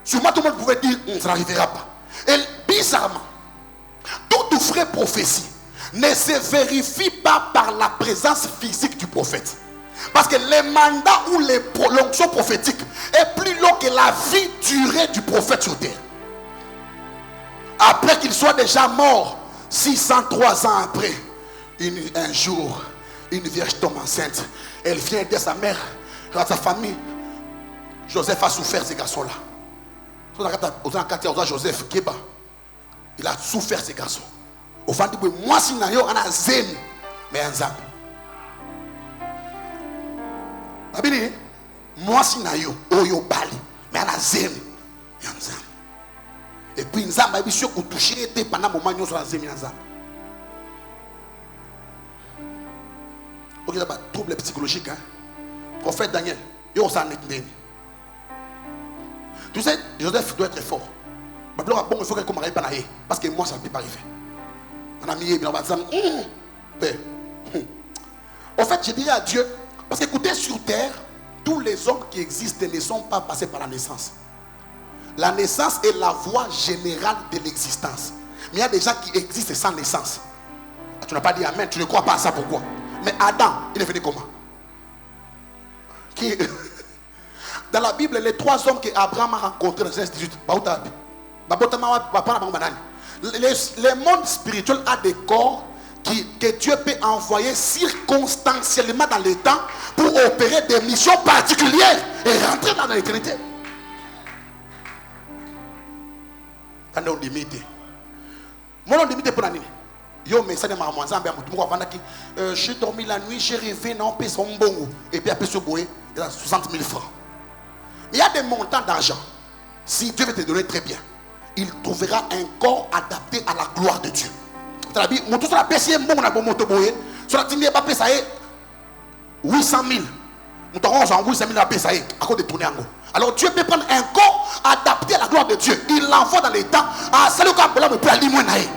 Sûrement tout le monde pouvait dire ça n'arrivera pas. Et bizarrement, toute vraie prophétie ne se vérifie pas par la présence physique du prophète. Parce que le mandat ou l'onction prophétique est plus long que la vie durée du prophète sur terre. Après qu'il soit déjà mort, 603 ans après, un jour, Une vierge tombe enceinte. Elle vient aider sa mère, sa famille. Joseph a souffert ces garçons-là. Joseph, il a souffert ces garçons. Au fond, moi, si je suis mais un zam. Moi, si je suis mais un zam. Et puis, un zam, il faut toucher pendant un moment où un zam. Ok, il y a un trouble psychologique. Prophète Daniel, il y a un tu sais, Joseph doit être fort. Il faut que je pas parce que moi, ça ne peut pas arriver. En fait, je dirais à Dieu, parce qu'écoutez, sur terre, tous les hommes qui existent ne sont pas passés par la naissance. La naissance est la voie générale de l'existence. Mais il y a des gens qui existent sans naissance. Tu n'as pas dit amen, tu ne crois pas à ça, pourquoi? Mais Adam, il est venu comment? Qui... Dans la Bible, les 3 hommes que Abraham a rencontrés dans Genèse 18, le monde spirituel a des corps que Dieu peut envoyer circonstanciellement dans le temps pour opérer des missions particulières et rentrer dans l'éternité. Quand on limite, moi on limite pour la nuit. J'ai dormi la nuit, j'ai rêvé, non, paye son bon. Et puis après ce boé, il a 60 000 francs. Il y a des montants d'argent. Si Dieu veut te donner très bien, il trouvera un corps adapté à la gloire de Dieu. Sur la PC, sur la Tindé, 800 000. Nous avons 800 000 à cause de tourner en haut. Alors Dieu peut prendre un corps adapté à la gloire de Dieu. Il l'envoie dans les temps. Ah, c'est le cas pour l'homme peut aller moins naïf.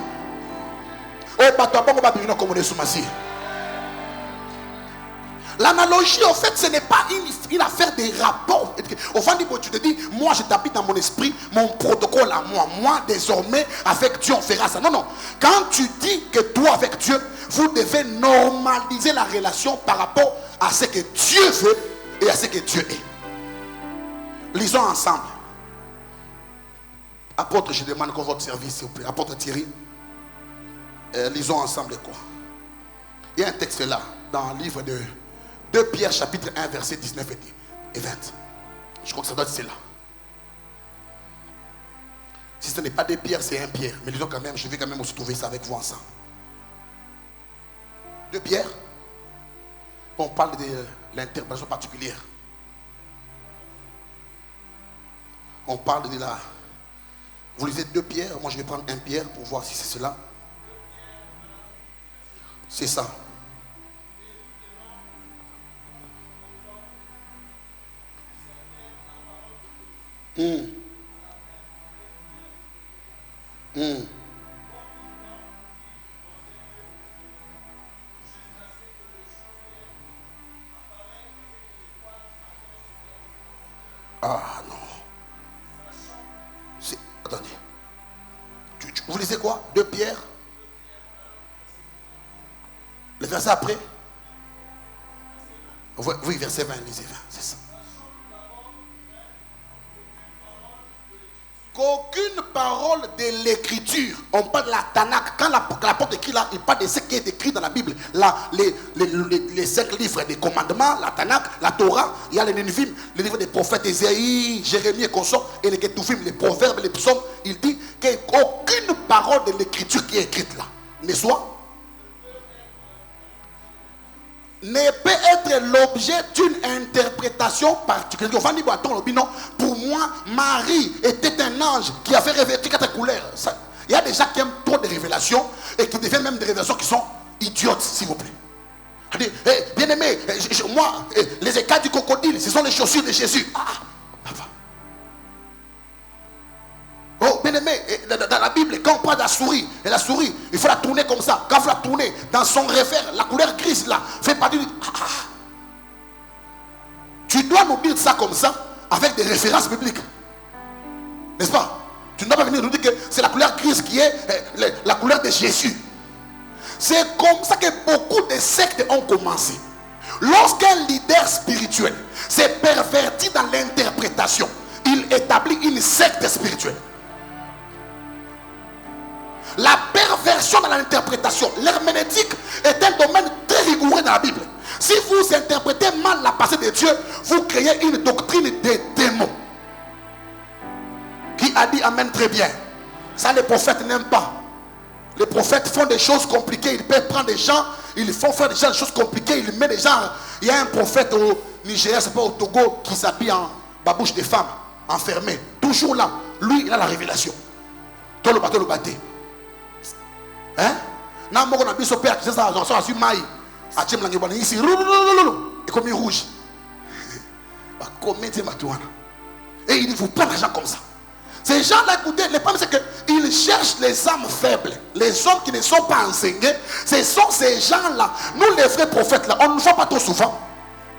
L'analogie, en fait, ce n'est pas une affaire de rapport. Au fond du mot, tu te dis, moi, je t'habite dans mon esprit, mon protocole à moi. Moi, désormais, avec Dieu, on fera ça. Non, non. Quand tu dis que toi, avec Dieu, vous devez normaliser la relation par rapport à ce que Dieu veut et à ce que Dieu est. Lisons ensemble. Apôtre, je demande qu'on votre service, s'il vous plaît. Apôtre Thierry. Lisons ensemble quoi. Il y a un texte là, dans le livre de 2 Pierre, chapitre 1, verset 19 et 20. Je crois que ça doit être cela. Si ce n'est pas 2 Pierre, c'est 1 Pierre. Mais lisons quand même, je vais quand même aussi trouver ça avec vous ensemble. 2 Pierre, on parle de l'interprétation particulière. On parle de la... Vous lisez 2 Pierre, moi je vais prendre 1 Pierre pour voir si c'est cela. C'est ça. Ah non. Attendez. Vous lisez quoi? 2 Pierre. Le verset après. Oui, verset 20, lisez 20, c'est ça. Qu'aucune parole de l'écriture, on parle de la Tanakh, quand l'apôtre écrit là, il parle de ce qui est écrit dans la Bible. Là, les 5 livres des commandements, la Tanakh, la Torah, il y a les Nénivim, les livres des prophètes Ésaïe, Jérémie et consorts, et les Ketuvim, les proverbes, les psaumes. Il dit qu'aucune parole de l'écriture qui est écrite là ne soit ne peut être l'objet d'une interprétation particulière. Pour moi, Marie était un ange qui avait revêtu 4 couleurs. Il y a des gens qui aiment trop de révélations et qui deviennent même des révélations qui sont idiotes, s'il vous plaît. Bien aimé, moi, les écailles du crocodile, ce sont les chaussures de Jésus. Oh, bien aimé, dans la Bible, quand on parle de la souris, et la souris, il faut la tourner comme ça. Quand il faut la tourner, dans son revers, la couleur grise là, fait partie du... Tu dois nous dire ça comme ça, avec des références bibliques. N'est-ce pas? Tu ne dois pas venir nous dire que c'est la couleur grise qui est la couleur de Jésus. C'est comme ça que beaucoup de sectes ont commencé. Lorsqu'un leader spirituel s'est perverti dans l'interprétation, il établit une secte spirituelle. La perversion version dans l'interprétation. L'herméneutique est un domaine très rigoureux dans la Bible. Si vous interprétez mal la pensée de Dieu, vous créez une doctrine des démons. Qui a dit amen très bien? Ça, les prophètes n'aiment pas. Les prophètes font des choses compliquées. Ils peuvent prendre des gens, ils font faire des choses compliquées. Ils mettent des gens. Il y a un prophète au Nigeria, c'est pas au Togo, qui s'habille en babouche des femmes, enfermé. Toujours là. Lui, il a la révélation. Tout le bateau le battait. Hein? N'a pas qu'on son père qui s'est assis maï. A tiem langue bonne ici. Et comme il rouge. Et il dit, vous prenez l'argent comme ça. Ces gens-là, écoutez, le problème c'est qu'ils cherchent les âmes faibles, les hommes qui ne sont pas enseignés. Ce sont ces gens-là. Nous, les vrais prophètes, là, on ne le voit pas trop souvent.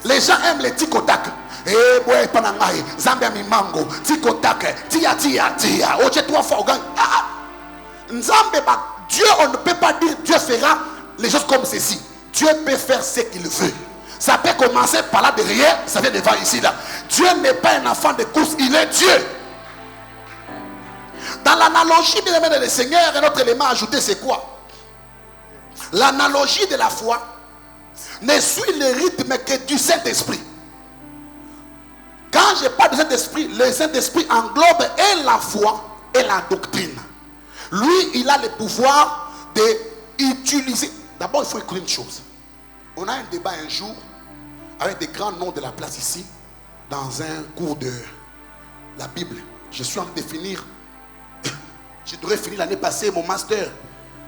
Les gens aiment les tikotak. Eh, boy, panangaï, Zambia mi mango, tikotak, tia, oche toi fogan. Dieu, on ne peut pas dire Dieu fera les choses comme ceci. Dieu peut faire ce qu'il veut. Ça peut commencer par là derrière, ça vient devant ici là. Dieu n'est pas un enfant de course, il est Dieu. Dans l'analogie de Seigneur, un autre élément ajouté, c'est quoi? L'analogie de la foi ne suit le rythme que du Saint-Esprit. Quand je parle du Saint-Esprit, le Saint-Esprit englobe et la foi et la doctrine. Lui, il a le pouvoir d'utiliser. D'abord, il faut écouter une chose. On a un débat un jour avec des grands noms de la place ici, dans un cours de la Bible. Je suis en train de finir. Je devrais finir l'année passée mon master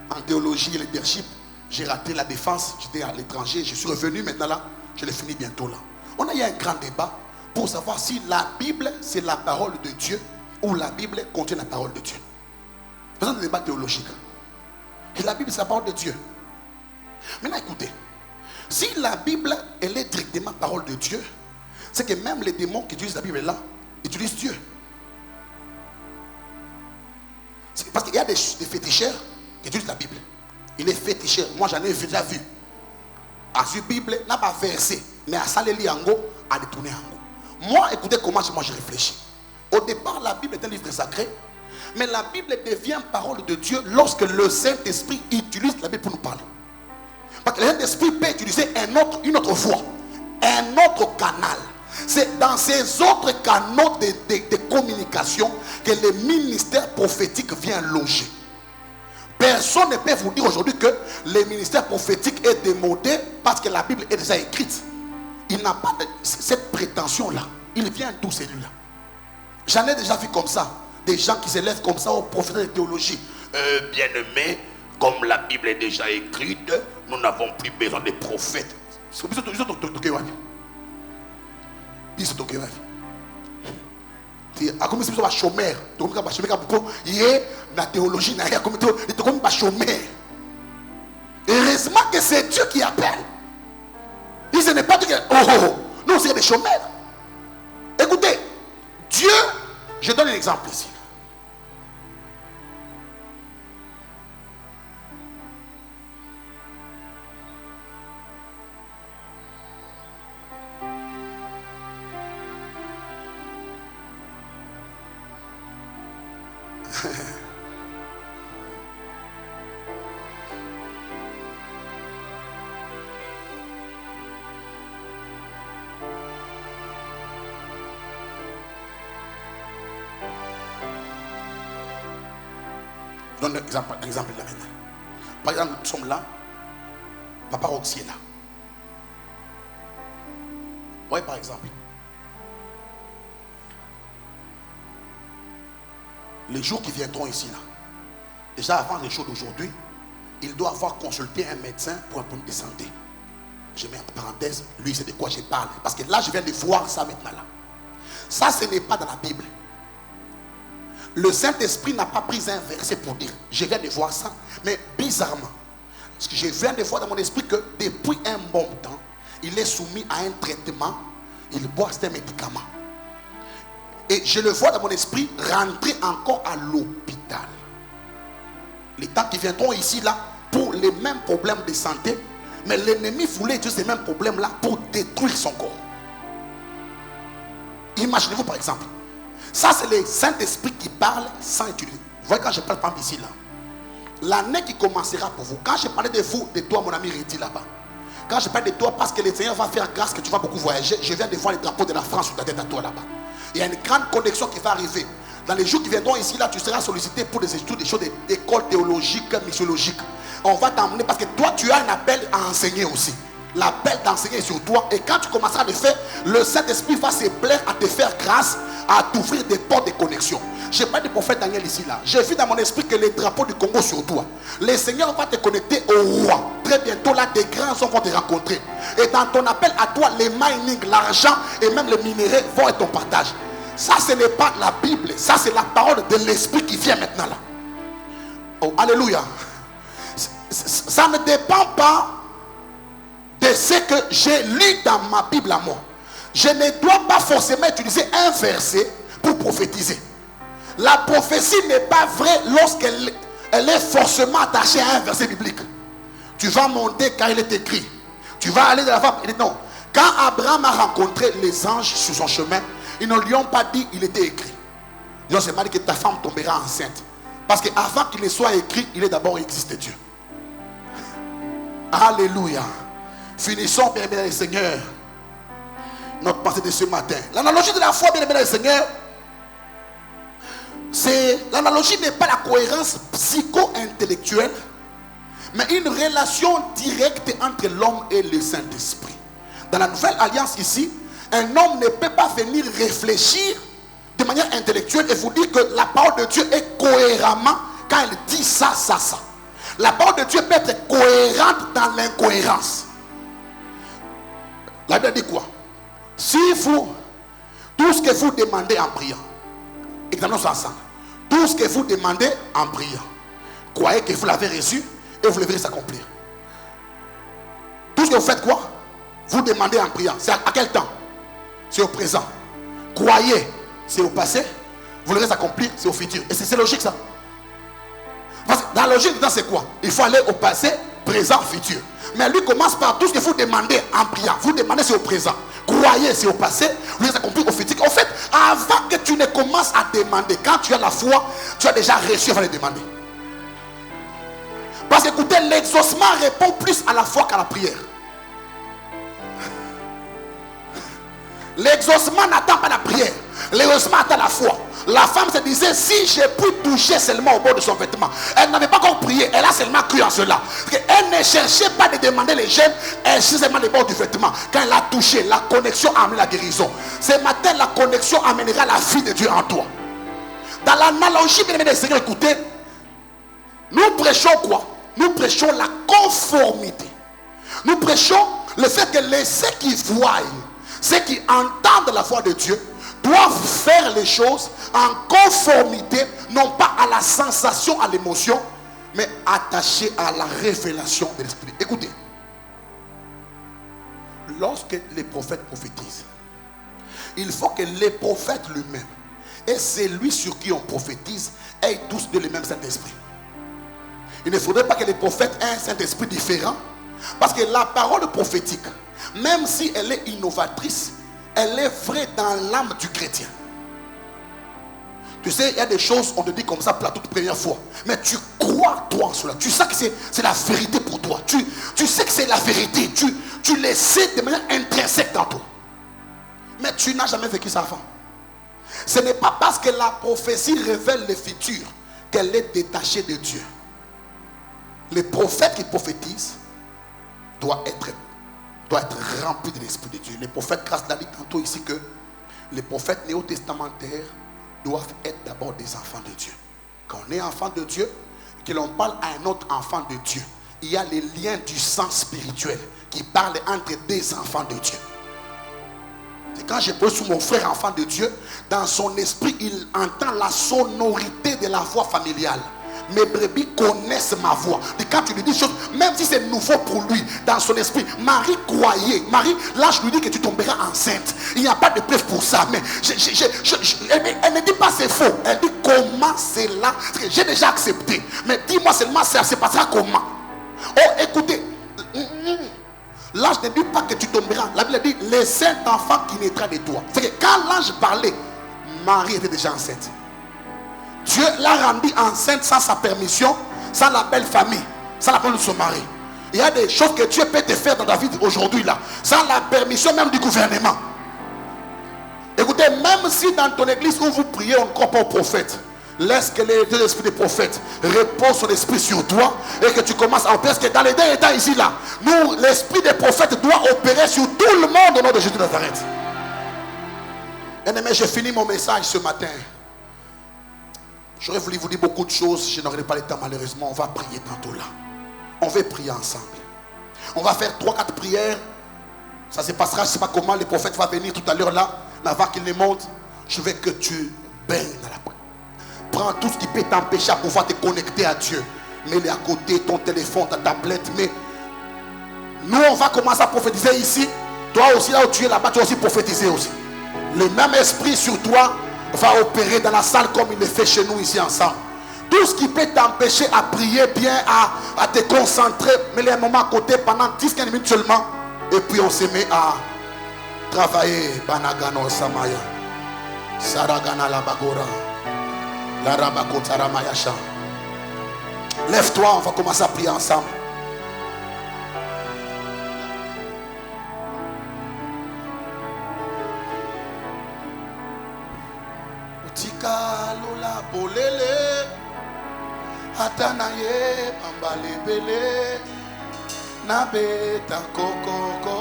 en théologie et leadership. J'ai raté la défense, j'étais à l'étranger, je suis revenu maintenant là, je l'ai fini bientôt là. On a eu un grand débat pour savoir si la Bible c'est la parole de Dieu ou la Bible contient la parole de Dieu. C'est un débat théologique. Et la Bible c'est la parole de Dieu. Maintenant écoutez, si la Bible elle est directement parole de Dieu, c'est que même les démons qui utilisent la Bible là, utilisent Dieu. C'est parce qu'il y a des féticheurs qui utilisent la Bible. Il est féticheur. Moi j'en ai déjà vu. À cette Bible, n'a pas versé, mais à Saleli Ango, à détourner Ango. Moi, écoutez comment moi je réfléchis. Au départ, la Bible est un livre sacré, mais la Bible devient parole de Dieu lorsque le Saint-Esprit utilise la Bible pour nous parler. Parce que le Saint-Esprit peut utiliser une autre voie, un autre canal. C'est dans ces autres canaux de communication que le ministère prophétique vient loger. Personne ne peut vous dire aujourd'hui que le ministère prophétique est démodé parce que la Bible est déjà écrite. Il n'a pas cette prétention-là. Il vient d'où celui-là? J'en ai déjà vu comme ça. Des gens qui se lèvent comme ça au prophète de théologie. Bien-aimé, comme la Bible est déjà écrite, nous n'avons plus besoin de prophètes. A comme si un chômeur, il est la théologie, comme un chômeur. Heureusement que c'est Dieu qui appelle. Il ce n'est pas Dieu qui non, c'est des chômeurs. Écoutez, Dieu, je donne un exemple ici. Je donne un exemple là maintenant. Par exemple, nous sommes là. Papa Roxy est là. Oui, par exemple. Les jours qui viendront ici là. Déjà avant les jours d'aujourd'hui, il doit avoir consulté un médecin pour un problème de santé. Je mets en parenthèse, lui c'est de quoi je parle. Parce que là je viens de voir ça maintenant là. Ça ce n'est pas dans la Bible. Le Saint-Esprit n'a pas pris un verset pour dire, je viens de voir ça, mais bizarrement, parce que je viens de voir dans mon esprit que depuis un bon temps, il est soumis à un traitement, il boit certains médicaments. Et je le vois dans mon esprit rentrer encore à l'hôpital. Les temps qui viendront ici là pour les mêmes problèmes de santé, mais l'ennemi voulait utiliser ces mêmes problèmes là pour détruire son corps. Imaginez-vous par exemple. Ça, c'est le Saint-Esprit qui parle sans utiliser. Vous voyez, quand je parle par exemple ici, là, l'année qui commencera pour vous, quand je parlais de vous, de toi mon ami Réti là-bas, quand je parle de toi parce que le Seigneur va faire grâce que tu vas beaucoup voyager, je viens de voir les drapeaux de la France sur ta tête à toi là-bas. Il y a une grande connexion qui va arriver. Dans les jours qui viendront ici, là, tu seras sollicité pour des études, des choses d'école théologique, missiologique. On va t'emmener parce que toi, tu as un appel à enseigner aussi. L'appel d'enseigner est sur toi. Et quand tu commenceras à le faire, le Saint-Esprit va se plaire à te faire grâce, à t'ouvrir des portes de connexion. Je n'ai pas de prophète Daniel ici là. J'ai vu dans mon esprit que les drapeaux du Congo sur toi. Le Seigneur va te connecter au roi. Très bientôt là, des grands hommes vont te rencontrer. Et dans ton appel à toi, les mining, l'argent et même les minéraux vont être ton partage. Ça, ce n'est pas la Bible. Ça, c'est la parole de l'Esprit qui vient maintenant là. Oh, alléluia. Ça ne dépend pas de ce que j'ai lu dans ma Bible à moi. Je ne dois pas forcément utiliser un verset pour prophétiser. La prophétie n'est pas vraie lorsqu'elle est forcément attachée à un verset biblique. Tu vas monter car il est écrit. Tu vas aller de la femme. Non. Quand Abraham a rencontré les anges sur son chemin, ils ne lui ont pas dit il était écrit. Ils ont seulement dit que ta femme tombera enceinte. Parce qu'avant qu'il ne soit écrit, il est d'abord existé Dieu. Alléluia. Finissons, bien aimé le Seigneur, notre pensée de ce matin. L'analogie de la foi, bien aimé le Seigneur, l'analogie n'est pas la cohérence psycho-intellectuelle, mais une relation directe entre l'homme et le Saint-Esprit. Dans la nouvelle alliance ici, un homme ne peut pas venir réfléchir de manière intellectuelle et vous dire que la parole de Dieu est cohéremment quand elle dit ça, ça, ça. La parole de Dieu peut être cohérente dans l'incohérence. La Bible dit quoi? Si vous, tout ce que vous demandez en priant, examinons ça ensemble. Tout ce que vous demandez en priant, croyez que vous l'avez reçu et vous le verrez s'accomplir. Tout ce que vous faites quoi? Vous demandez en priant. C'est à quel temps? C'est au présent. Croyez, c'est au passé. Vous le verrez s'accomplir, c'est au futur. Et c'est logique ça. Parce que dans la logique, c'est quoi? Il faut aller au passé, présent, futur. Mais lui commence par tout ce que vous demandez en priant. Vous demandez, c'est au présent. Croyez, c'est au passé. Vous les accomplir au futur. En fait, avant que tu ne commences à demander, quand tu as la foi, tu as déjà reçu avant de demander. Parce que écoutez, l'exaucement répond plus à la foi qu'à la prière. L'exaucement n'attend pas la prière. L'exaucement attend la foi. La femme se disait, si j'ai pu toucher seulement au bord de son vêtement. Elle n'avait pas encore prié, elle a seulement cru en cela. Elle ne cherchait pas de demander les gemmes, elle cherchait seulement les bords du vêtement. Quand elle a touché, la connexion a amené la guérison. Ce matin, la connexion amènera la vie de Dieu en toi. Dans l'analogie, bien aimé des Seigneurs, écoutez, nous prêchons quoi? Nous prêchons la conformité. Nous prêchons le fait que ceux qui voient, ceux qui entendent la voix de Dieu, doivent faire les choses en conformité, non pas à la sensation, à l'émotion, mais attachés à la révélation de l'Esprit. Écoutez, lorsque les prophètes prophétisent, il faut que les prophètes lui-même et celui sur qui on prophétise aient tous de le même Saint-Esprit. Il ne faudrait pas que les prophètes aient un Saint-Esprit différent, parce que la parole prophétique, même si elle est innovatrice, elle est vraie dans l'âme du chrétien. Tu sais, il y a des choses, on te dit comme ça pour la toute première fois. Mais tu crois toi en cela. Tu sais que c'est la vérité pour toi. Tu sais que c'est la vérité. Tu le sais de manière intrinsèque dans toi. Mais tu n'as jamais vécu ça avant. Ce n'est pas parce que la prophétie révèle le futur qu'elle est détachée de Dieu. Les prophètes qui prophétisent doivent être rempli de l'Esprit de Dieu. Les prophètes, grâce à dit tantôt ici que les prophètes néo-testamentaires doivent être d'abord des enfants de Dieu. Quand on est enfant de Dieu, que l'on parle à un autre enfant de Dieu, il y a les liens du sang spirituel qui parlent entre des enfants de Dieu. C'est quand je pose sur mon frère enfant de Dieu, dans son esprit, il entend la sonorité de la voix familiale. Mes brebis connaissent ma voix. Et quand tu lui dis des choses, même si c'est nouveau pour lui, dans son esprit, Marie croyait. Marie, là je lui dis que tu tomberas enceinte. Il n'y a pas de preuve pour ça. Mais elle ne dit pas c'est faux. Elle dit comment c'est là. J'ai déjà accepté. Mais dis-moi seulement ça se passera comment. Oh écoutez, l'ange ne dit pas que tu tomberas. La Bible dit le saint enfant qui naîtra de toi. C'est que quand l'ange parlait, Marie était déjà enceinte. Dieu l'a rendue enceinte sans sa permission, sans la belle famille, sans la bonne de son mari. Il y a des choses que Dieu peut te faire dans ta vie aujourd'hui là, sans la permission même du gouvernement. Écoutez, même si dans ton église où vous priez, on ne croit pas au prophète, laisse que l'esprit des prophètes repose son esprit sur toi et que tu commences à opérer. Parce que dans les derniers temps ici là, nous, l'esprit des prophètes doit opérer sur tout le monde au nom de Jésus de Nazareth. Bien-aimés, j'ai fini mon message ce matin. J'aurais voulu vous dire beaucoup de choses, je n'aurai pas le temps malheureusement. On va prier tantôt là. On va prier ensemble. On va faire 3-4 prières. Ça se passera, je ne sais pas comment, le prophète va venir tout à l'heure là. Avant qu'il ne monte, je veux que tu baignes dans la prière. Prends tout ce qui peut t'empêcher à pouvoir te connecter à Dieu. Mets-le à côté, ton téléphone, ta tablette. Mais nous, on va commencer à prophétiser ici. Toi aussi, là où tu es là-bas, tu vas aussi prophétiser aussi. Le même esprit sur toi va opérer dans la salle comme il le fait chez nous ici ensemble. Tout ce qui peut t'empêcher à prier bien, à te concentrer, mets-le un moment à côté pendant 10-15 minutes seulement. Et puis on se met à travailler. Banagano Samaya. Saragana la Bagora. La Rabakotara Mayasha. Lève-toi, on va commencer à prier ensemble. Otika lola bolele. Atanaye ambalebele. Nabeta kokoko.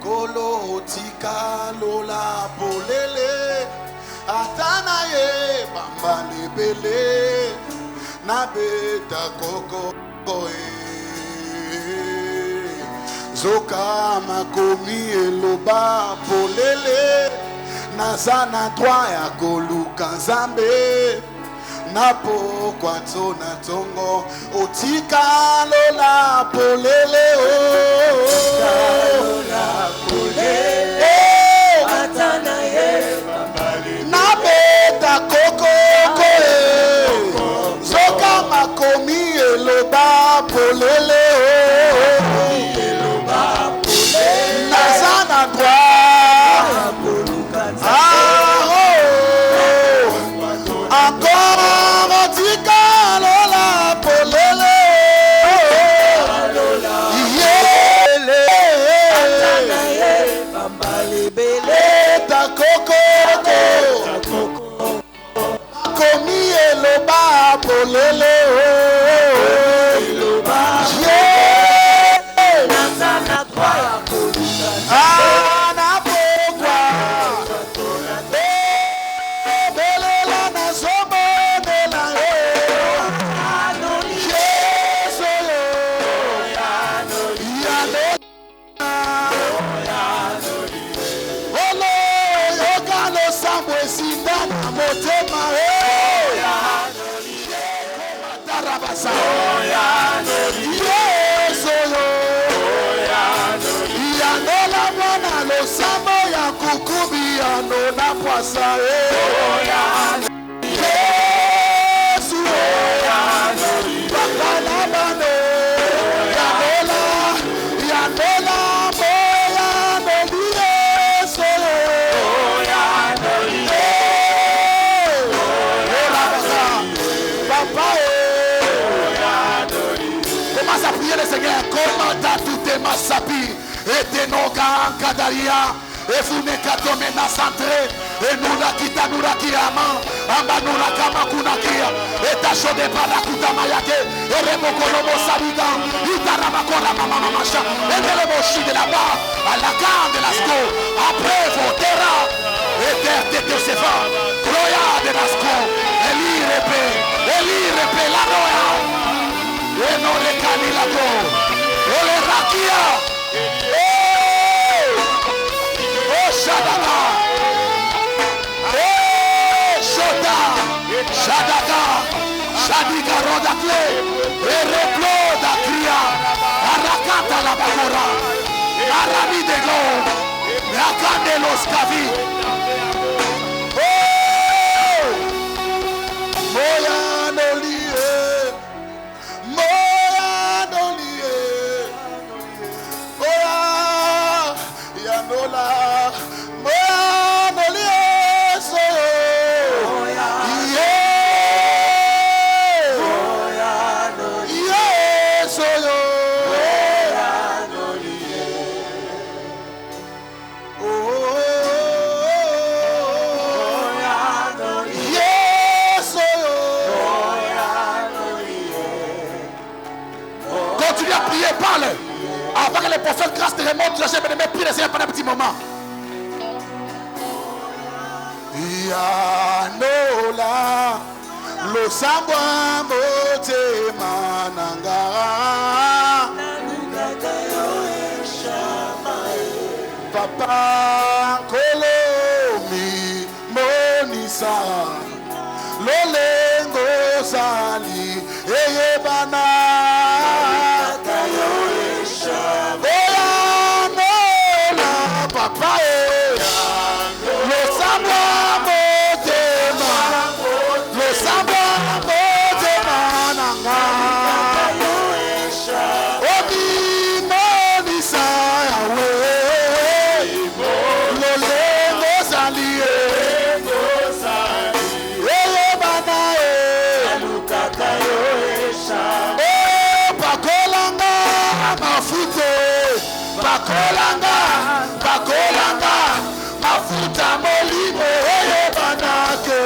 Kolo tika lola bolele. Atanaye bambale bele. Nabeta koko koe. Zoka makomi eloba bolele. Nazana droit ya koluka nzambe. Napo kwa tona tongo. Otika lola bolele o. Lola bolele. Atanaye bambale. Nabeta koko koe. Zoka makomi eloba bolele o. Eloba bolele. Nazana droit. Encore tika lola polele. Atanaye bambale bele. Ta koko komi eloba polele. Eloba nazana droit Masapi et noga kadaria et vous ne katome na centre et nous la kita nous la kiama amba nous la kama kunakia et ta chode para kutamayake et remoko lomo sabiga itara makora mama macha et le mochi de là-bas à la gare de Lasco après votera et terre de Josefa Roya de Lasco Eli repe la roya et non le canilago. Ole rakia. Oh Shadaka. Shota. Shadaka. Shadika rodakle. Replo da cria. Arakata la bakora. Arami de go. Rakande los kavi. Oh. Moya noli. parle. Avant que les prophètes grâce te remontent, je vais me prier le Seigneur pendant un petit moment. Yanola, lo sambwa mote mananga. Papa kolomi monisa, lolengo sali eyebana. Yanola, papa lo sambwa. Bakolanga, mafuta molimo banake.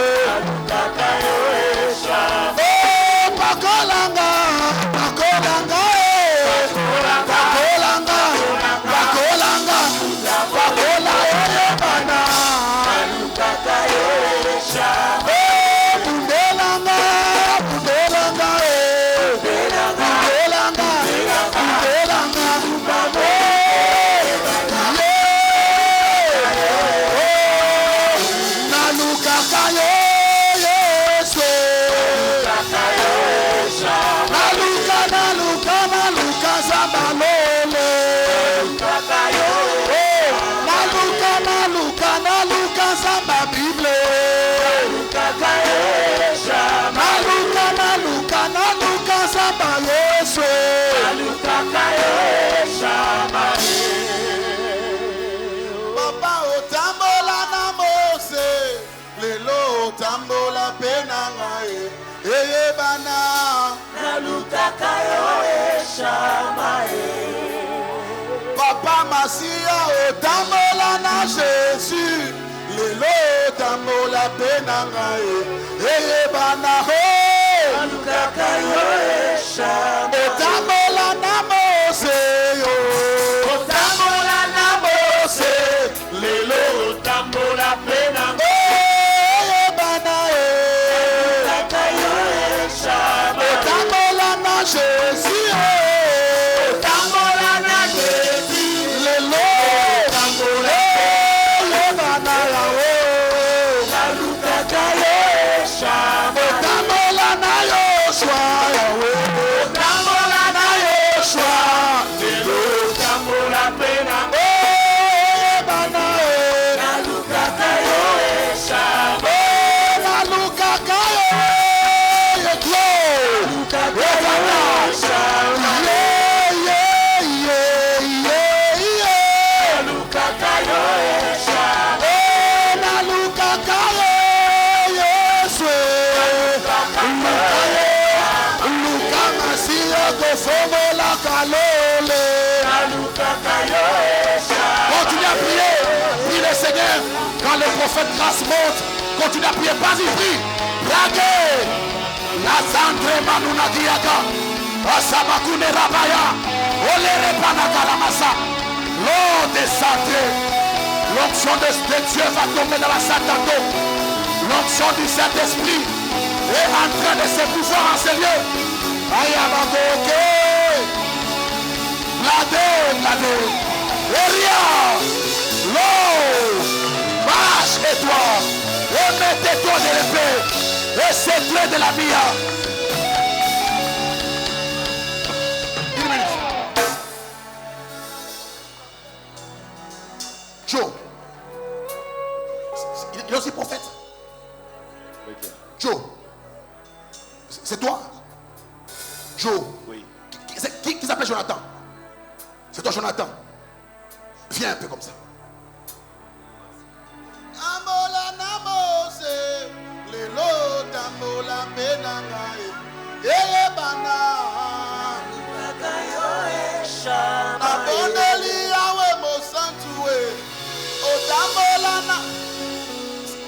Bakolanga, bakolanga, bana. Papa otambola na mose, lelo otambola penanga bana. Nalukaka yo eshamae. Papa Masia otambola na Jésus, lelo otambola penanga bana. Nalukaka yo eshamae. Otambola na mose yo. Otambola na mose, lelo otambola penanga. Jésus, tambola na Jésus, lelo tambola, bana yawe, nalukaka yesha, tambola na Yoshua yawe, tambola na Yoshua, lelo tambola pena, bana nalukaka yesha, nalukaka continue à prier, prie le Seigneur. Quand le prophète grâce monte, continue à prier, vas-y, prie. Braguez la Sandre Manuna Diaka, Asabakune Rabaya, Olere Panakaramasa. L'eau des santé, l'onction de Dieu va tomber dans la salle d'eau. L'onction du Saint-Esprit est en train de se pouvoir en ce lieu. Ayabagoke, Bladé, Eria, l'eau, marche et toi, et mettez-toi de l'épée, et c'est vrai de la mia. Joe, il est aussi prophète. Joe, c'est toi? Joe, oui. Qui s'appelle Jonathan? C'est toi Jonathan. Viens un peu comme ça.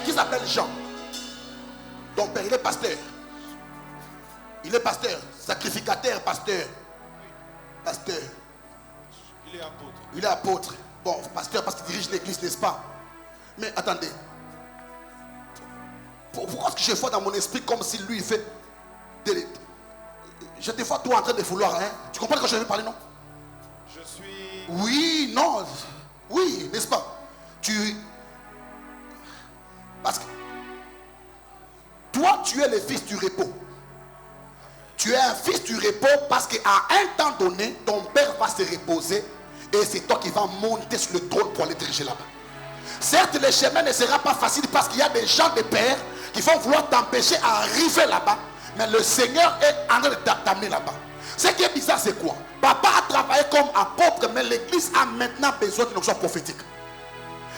Qui s'appelle Jean? Ton père, il est pasteur. Il est pasteur, sacrificateur, pasteur. Pasteur. Il est apôtre. Il est apôtre. Bon, pasteur parce qu'il dirige l'église, n'est-ce pas? Mais attendez. Pourquoi est-ce que je vois dans mon esprit comme si lui il fait je te vois toi en train de vouloir, hein? Tu comprends quand je vais parler, non? Je suis... Oui, non. Oui, n'est-ce pas? Parce que toi, tu es le fils du repos. Tu es un fils du repos parce qu'à un temps donné, ton père va se reposer et c'est toi qui vas monter sur le trône pour aller diriger là-bas. Certes, le chemin ne sera pas facile parce qu'il y a des gens de père qui vont vouloir t'empêcher à arriver là-bas. Mais le Seigneur est en train de t'amener là-bas. Ce qui est bizarre, c'est quoi? Papa a travaillé comme apôtre, mais l'église a maintenant besoin d'une onction prophétique.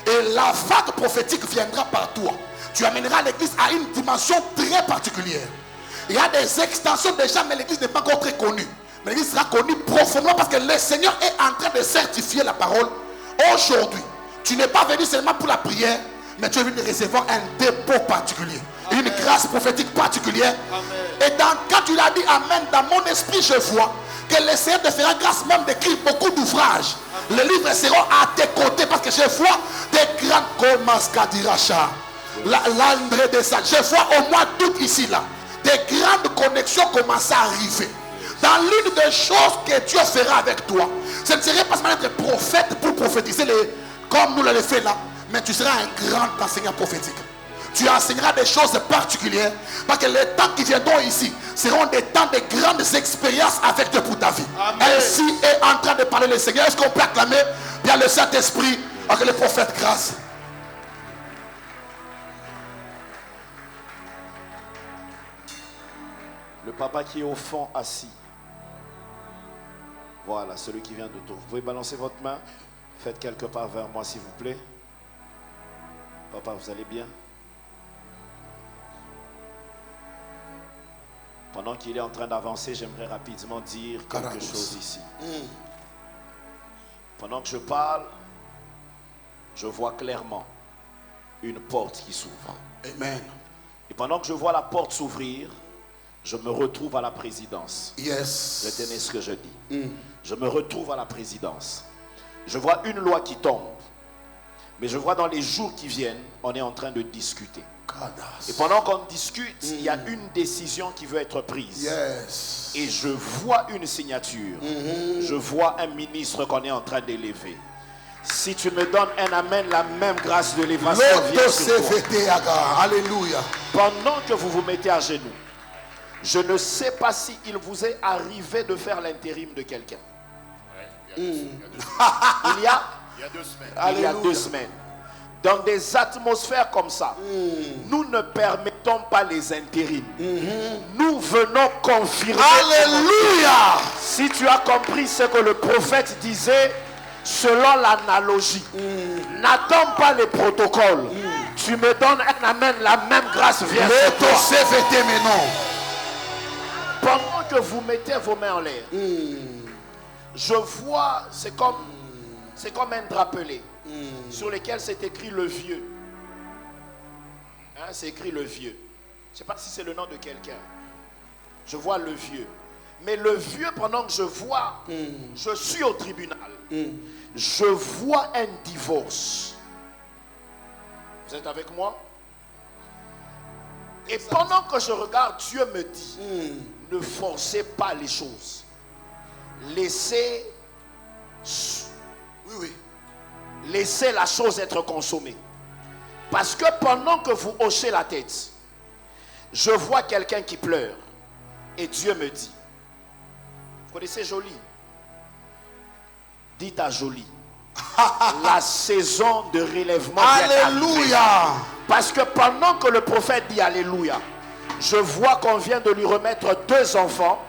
Et la vague prophétique viendra par toi. Tu amèneras l'église à une dimension très particulière. Il y a des extensions déjà, mais l'église n'est pas encore très connue. Mais l'église sera connue profondément parce que le Seigneur est en train de certifier la parole aujourd'hui. Tu n'es pas venu seulement pour la prière, mais tu es venu recevoir un dépôt particulier. Amen. Une grâce prophétique particulière. Amen. Et quand tu l'as dit Amen, dans mon esprit, je vois que le Seigneur te fera grâce même d'écrire beaucoup d'ouvrages. Les livres seront à tes côtés parce que je vois des grandes commences. L'André de ça. Je vois au moins tout ici là. Des grandes connexions commencent à arriver. Dans l'une des choses que Dieu fera avec toi, ce ne serait pas seulement être prophète pour prophétiser comme nous l'avons fait là, mais tu seras un grand enseignant prophétique. Tu enseigneras des choses particulières parce que les temps qui viendront ici seront des temps de grandes expériences avec Dieu pour ta vie. Amen. Ainsi est en train de parler le Seigneur. Est-ce qu'on peut acclamer bien le Saint-Esprit avec le prophète grâce? Le papa qui est au fond assis. Voilà, celui qui vient de tout. Vous pouvez balancer votre main. Faites quelque part vers moi, s'il vous plaît. Papa, vous allez bien? Pendant qu'il est en train d'avancer, j'aimerais rapidement dire quelque chose ici. Pendant que je parle, je vois clairement une porte qui s'ouvre. Amen. Et pendant que je vois la porte s'ouvrir, je me retrouve à la présidence. Yes. Retenez ce que je dis. Je me retrouve à la présidence. Je vois une loi qui tombe. Mais je vois dans les jours qui viennent, on est en train de discuter. Et pendant qu'on discute, il y a une décision qui veut être prise. Yes. Et je vois une signature. Je vois un ministre qu'on est en train d'élever. Si tu me donnes un amen, la même grâce de l'élévation vient sur toi. Alléluia. Pendant que vous vous mettez à genoux, je ne sais pas si il vous est arrivé de faire l'intérim de quelqu'un. Il y a 2 semaines. Il y a 2 semaines. Dans des atmosphères comme ça, nous ne permettons pas les intérims. Nous venons confirmer. Alléluia. Si tu as compris ce que le prophète disait, selon l'analogie, n'attends pas les protocoles. Tu me donnes un amen, la même grâce vient sur toi. Pendant que vous mettez vos mains en l'air, je vois, c'est comme un drapelet sur lequel c'est écrit le vieux. Hein, c'est écrit le vieux. Je ne sais pas si c'est le nom de quelqu'un. Je vois le vieux. Mais le vieux, pendant que je vois, je suis au tribunal. Je vois un divorce. Vous êtes avec moi? Et pendant que je regarde, Dieu me dit, ne forcez pas les choses. Laissez la chose être consommée. Parce que pendant que vous hochez la tête, je vois quelqu'un qui pleure. Et Dieu me dit, vous connaissez Jolie? Dites à Jolie, la saison de relèvement vient. Alléluia. Parce que pendant que le prophète dit Alléluia, je vois qu'on vient de lui remettre 2 enfants.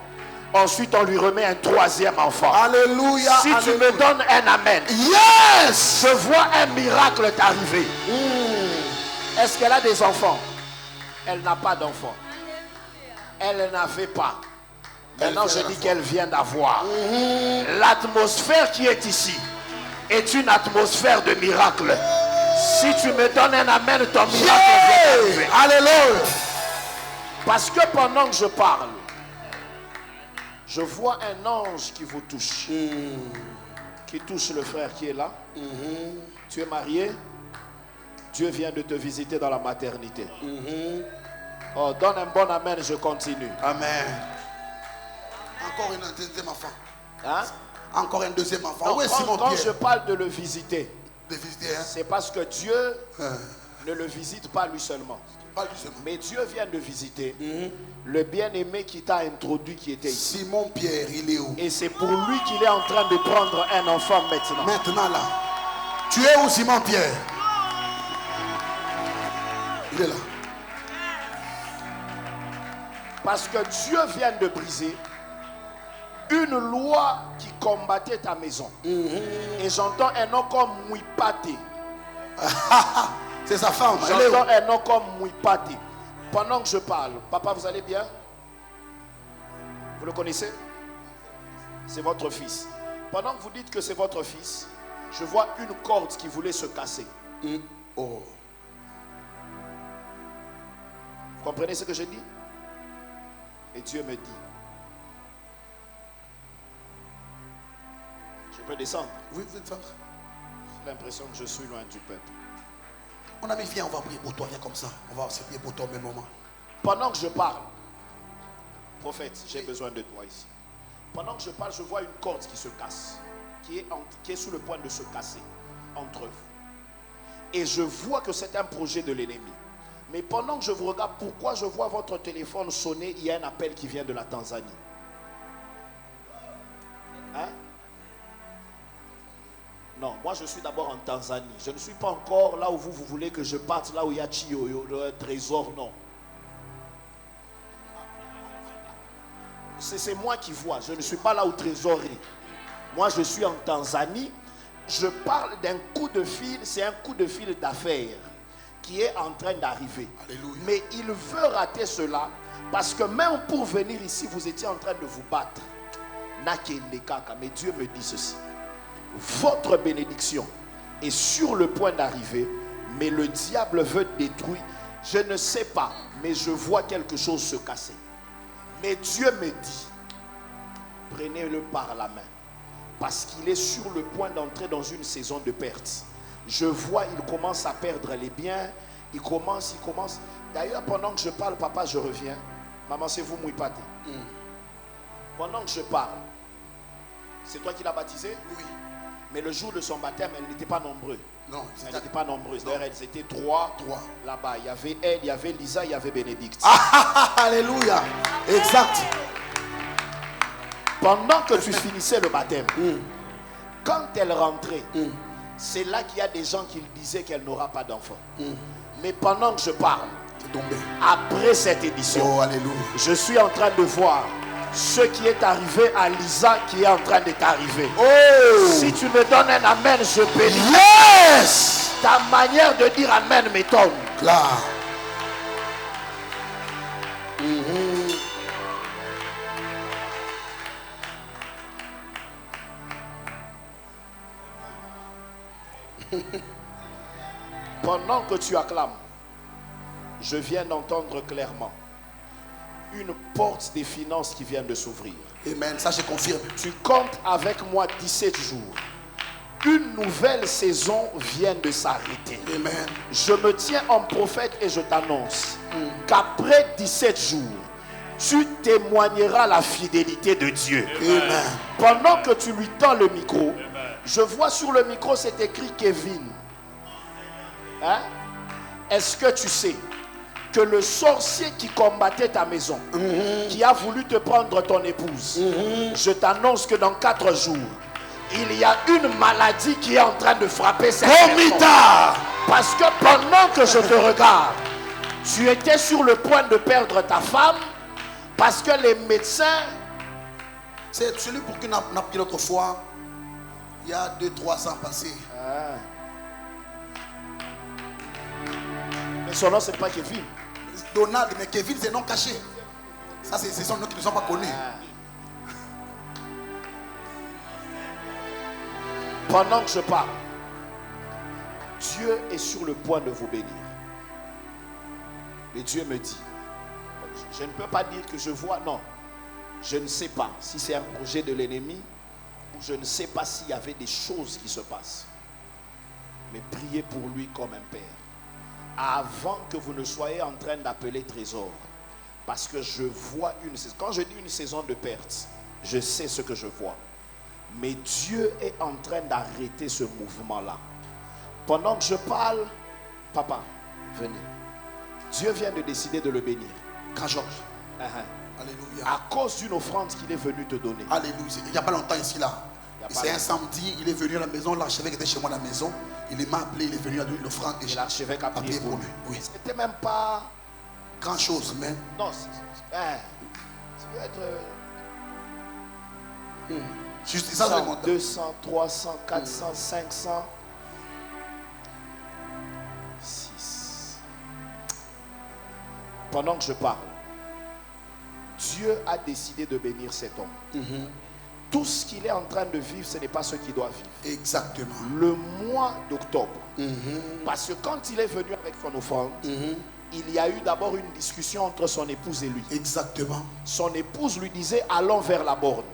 Ensuite, on lui remet un 3e enfant. Alléluia. Si tu me donnes un amen, yes, je vois un miracle t'arriver. Est-ce qu'elle a des enfants? Elle n'a pas d'enfants. Elle n'avait pas. Maintenant, je dis qu'elle vient d'avoir. L'atmosphère qui est ici est une atmosphère de miracle. Si tu me donnes un amen, ton miracle vient d'arriver. Alléluia. Parce que pendant que je parle, Je vois un ange qui vous touche. Qui touche le frère qui est là. Tu es marié. Dieu vient de te visiter dans la maternité. Oh, donne un bon amen, je continue. Amen. Encore un deuxième enfant. Hein? Encore un deuxième enfant. Non, Où est Simon quand Pierre? je parle de le visiter, De visiter, hein? c'est parce que Dieu ne le visite pas lui seulement. Pas lui seulement. Mais Dieu vient de visiter le bien-aimé qui t'a introduit, qui était ici. Simon Pierre, il est où? Et c'est pour lui qu'il est en train de prendre un enfant maintenant. Maintenant là. Tu es où, Simon Pierre? Il est là. Parce que Dieu vient de briser une loi qui combattait ta maison. Et j'entends un nom comme Mouipate. C'est sa femme. Elle est où? J'entends un nom comme Mouipate. Pendant que je parle, papa, vous allez bien? Vous le connaissez? C'est votre fils. Pendant que vous dites que c'est votre fils, je vois une corde qui voulait se casser. Oh. Vous comprenez ce que je dis? Et Dieu me dit, je peux descendre. Oui, vous êtes femme. J'ai l'impression que je suis loin du peuple. Mon ami, viens, on va prier pour toi. Viens comme ça. On va se prier pour toi au même moment. Pendant que je parle, prophète, j'ai besoin de toi ici. Pendant que je parle, je vois une corde qui se casse, qui est sous le point de se casser entre vous. Et je vois que c'est un projet de l'ennemi. Mais pendant que je vous regarde, pourquoi je vois votre téléphone sonner? Il y a un appel qui vient de la Tanzanie. Hein? Non, moi je suis d'abord en Tanzanie. Je ne suis pas encore là où vous voulez que je parte, là où il y a Chiyoyo, le trésor, non. C'est moi qui vois, je ne suis pas là où trésor est. Moi je suis en Tanzanie. Je parle d'un coup de fil, c'est un coup de fil d'affaires qui est en train d'arriver. Mais il veut rater cela parce que même pour venir ici, vous étiez en train de vous battre. Mais Dieu me dit ceci. Votre bénédiction est sur le point d'arriver, mais le diable veut détruire. Je ne sais pas, mais je vois quelque chose se casser. Mais Dieu me dit, prenez-le par la main. Parce qu'il est sur le point d'entrer dans une saison de perte. Je vois, il commence à perdre les biens. Il commence. D'ailleurs, pendant que je parle, papa, je reviens. Maman, c'est vous, Mouipate. Pendant que je parle, c'est toi qui l'as baptisé? Oui. Mais le jour de son baptême, elle n'était pas nombreuse. Non, elle n'était pas nombreuse. D'ailleurs, elles étaient trois là-bas. Il y avait elle, il y avait Lisa, il y avait Bénédicte. Alléluia. Exact. Pendant que tu finissais le baptême, quand elle rentrait, c'est là qu'il y a des gens qui disaient qu'elle n'aura pas d'enfant. Mais pendant que je parle, après cette édition, je suis en train de voir ce qui est arrivé à Lisa qui est en train de t'arriver. Si tu me donnes un amen, je bénis. Yes! Ta manière de dire amen m'étonne. Là. Pendant que tu acclames, je viens d'entendre clairement une porte des finances qui vient de s'ouvrir. Amen, ça je confirme. Tu comptes avec moi 17 jours. Une nouvelle saison vient de s'arrêter. Amen. Je me tiens en prophète et je t'annonce qu'après 17 jours, tu témoigneras la fidélité de Dieu. Amen. Pendant que tu lui tends le micro, je vois sur le micro c'est écrit Kevin. Hein? Est-ce que tu sais que le sorcier qui combattait ta maison, qui a voulu te prendre ton épouse, je t'annonce que dans 4 jours, il y a une maladie qui est en train de frapper cette maison. Parce que pendant que je te regarde, tu étais sur le point de perdre ta femme, parce que les médecins... C'est celui pour qui on a pris l'autre fois, il y a 2-3 ans passés. Mais son nom, c'est pas Kevin. Donald, mais Kevin, c'est non caché. Ça, c'est son nom qui ne sont pas connus. Pendant que je parle, Dieu est sur le point de vous bénir. Mais Dieu me dit, je ne peux pas dire que je vois, non. Je ne sais pas si c'est un projet de l'ennemi ou je ne sais pas s'il y avait des choses qui se passent. Mais priez pour lui comme un père. Avant que vous ne soyez en train d'appeler trésor. Parce que je vois une saison. Quand je dis une saison de perte, je sais ce que je vois. Mais Dieu est en train d'arrêter ce mouvement-là. Pendant que je parle, papa, venez. Dieu vient de décider de le bénir. Quand Georges. Alléluia. À cause d'une offrande qu'il est venu te donner. Alléluia. Il n'y a pas longtemps ici là. C'est un samedi, il est venu à la maison, l'archevêque était chez moi à la maison. Il m'a appelé, il est venu à donner une offrande. Et l'archevêque a prié pour lui. Oui. C'était même pas grand chose, mais. Non, ça peut être. Juste ça, 100, 200, 300, 400, 500. 6. Pendant que je parle, Dieu a décidé de bénir cet homme. Tout ce qu'il est en train de vivre, ce n'est pas ce qu'il doit vivre. Exactement. Le mois d'octobre. Parce que quand il est venu avec son offrande, il y a eu d'abord une discussion entre son épouse et lui. Exactement. Son épouse lui disait, allons vers la borne.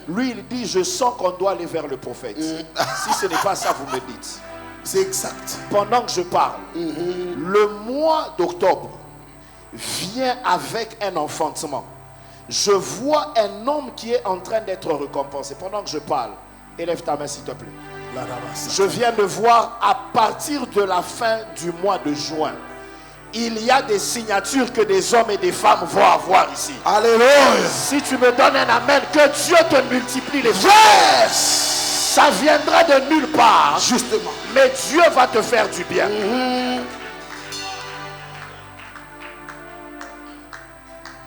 Lui, il dit, je sens qu'on doit aller vers le prophète. Si ce n'est pas ça, vous me dites. C'est exact. Pendant que je parle, le mois d'octobre vient avec un enfantement. Je vois un homme qui est en train d'être récompensé. Pendant que je parle, élève ta main s'il te plaît. Je viens de voir à partir de la fin du mois de juin, il y a des signatures que des hommes et des femmes vont avoir ici. Alléluia. Si tu me donnes un amen, que Dieu te multiplie les choses. Ça viendra de nulle part. Justement. Mais Dieu va te faire du bien.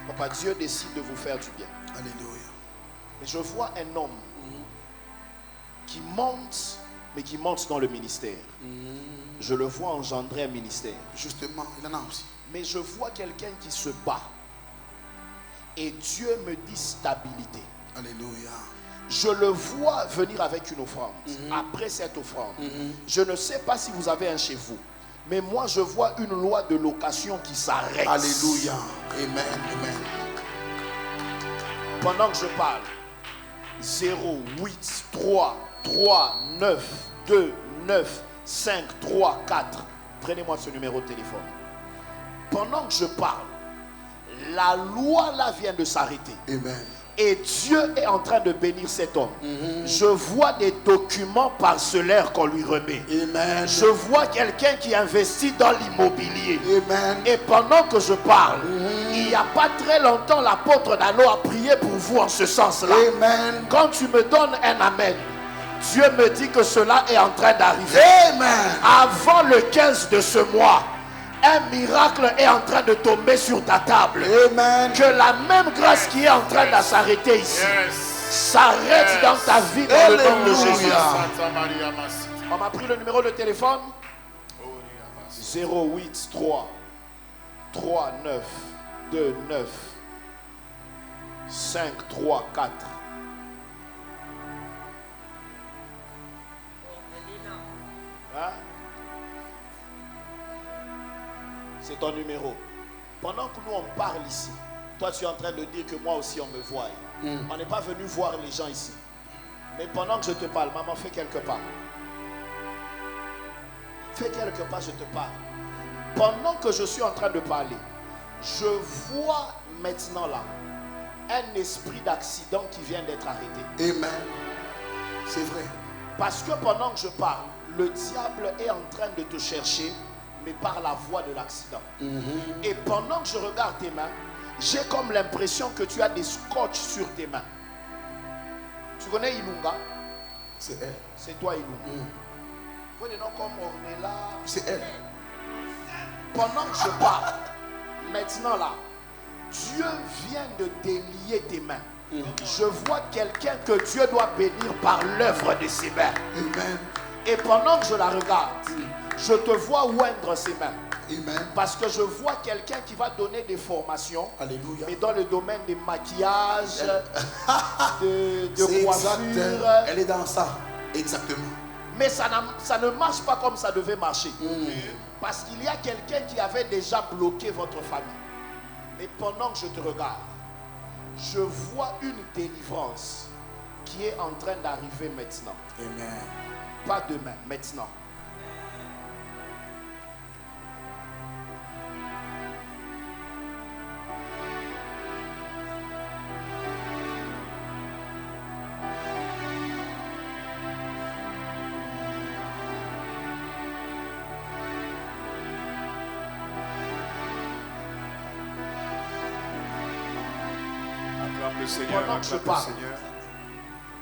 Papa, Dieu décide de vous faire du bien. Alléluia. Mais je vois un homme qui monte, mais qui monte dans le ministère. Je le vois engendrer un ministère. Justement, il en a aussi. Mais je vois quelqu'un qui se bat. Et Dieu me dit stabilité. Alléluia. Je le vois venir avec une offrande. Après cette offrande, je ne sais pas si vous avez un chez vous. Mais moi, je vois une loi de location qui s'arrête. Alléluia. Amen. Amen. Pendant que je parle, 0, 8, 3, 3, 9, 2, 9, 5, 3, 4. Prenez-moi ce numéro de téléphone. Pendant que je parle, la loi là vient de s'arrêter. Amen. Et Dieu est en train de bénir cet homme. Je vois des documents parcellaires qu'on lui remet. Amen. Je vois quelqu'un qui investit dans l'immobilier. Amen. Et pendant que je parle, il n'y a pas très longtemps, l'apôtre Nano a prié pour vous en ce sens-là. Amen. Quand tu me donnes un amen, Dieu me dit que cela est en train d'arriver. Amen. Avant le 15 de ce mois, un miracle est en train de tomber sur ta table. Amen. Que la même grâce qui est en train de s'arrêter ici s'arrête dans ta vie dans le nom de Jésus. On m'a pris le numéro de téléphone 083 39 29 534. Hein? C'est ton numéro. Pendant que nous on parle ici, toi tu es en train de dire que moi aussi on me voit. On n'est pas venu voir les gens ici. Mais pendant que je te parle, maman, fais quelques pas. Fais quelques pas, je te parle. Pendant que je suis en train de parler, je vois maintenant là un esprit d'accident qui vient d'être arrêté. Amen. C'est vrai. Parce que pendant que je parle, le diable est en train de te chercher, mais par la voie de l'accident. Et pendant que je regarde tes mains, j'ai comme l'impression que tu as des scotch sur tes mains. Tu connais Ilunga? C'est elle. C'est toi Ilunga. Vous des noms comme Ornella. C'est elle. Pendant que je parle, maintenant là, Dieu vient de délier tes mains. Je vois quelqu'un que Dieu doit bénir par l'œuvre de ses mains. Amen. Et pendant que je la regarde, je te vois oindre ses mains. Amen. Parce que je vois quelqu'un qui va donner des formations. Alléluia. Mais dans le domaine des maquillages, de C'est coiffure. exact. Elle est dans ça. Exactement. Mais ça ne marche pas comme ça devait marcher. Parce qu'il y a quelqu'un qui avait déjà bloqué votre famille. Mais pendant que je te regarde, Je vois une délivrance qui est en train d'arriver maintenant. Amen. Pas demain, maintenant. Acclame le Seigneur, Pendant que je acclame le parle, Seigneur.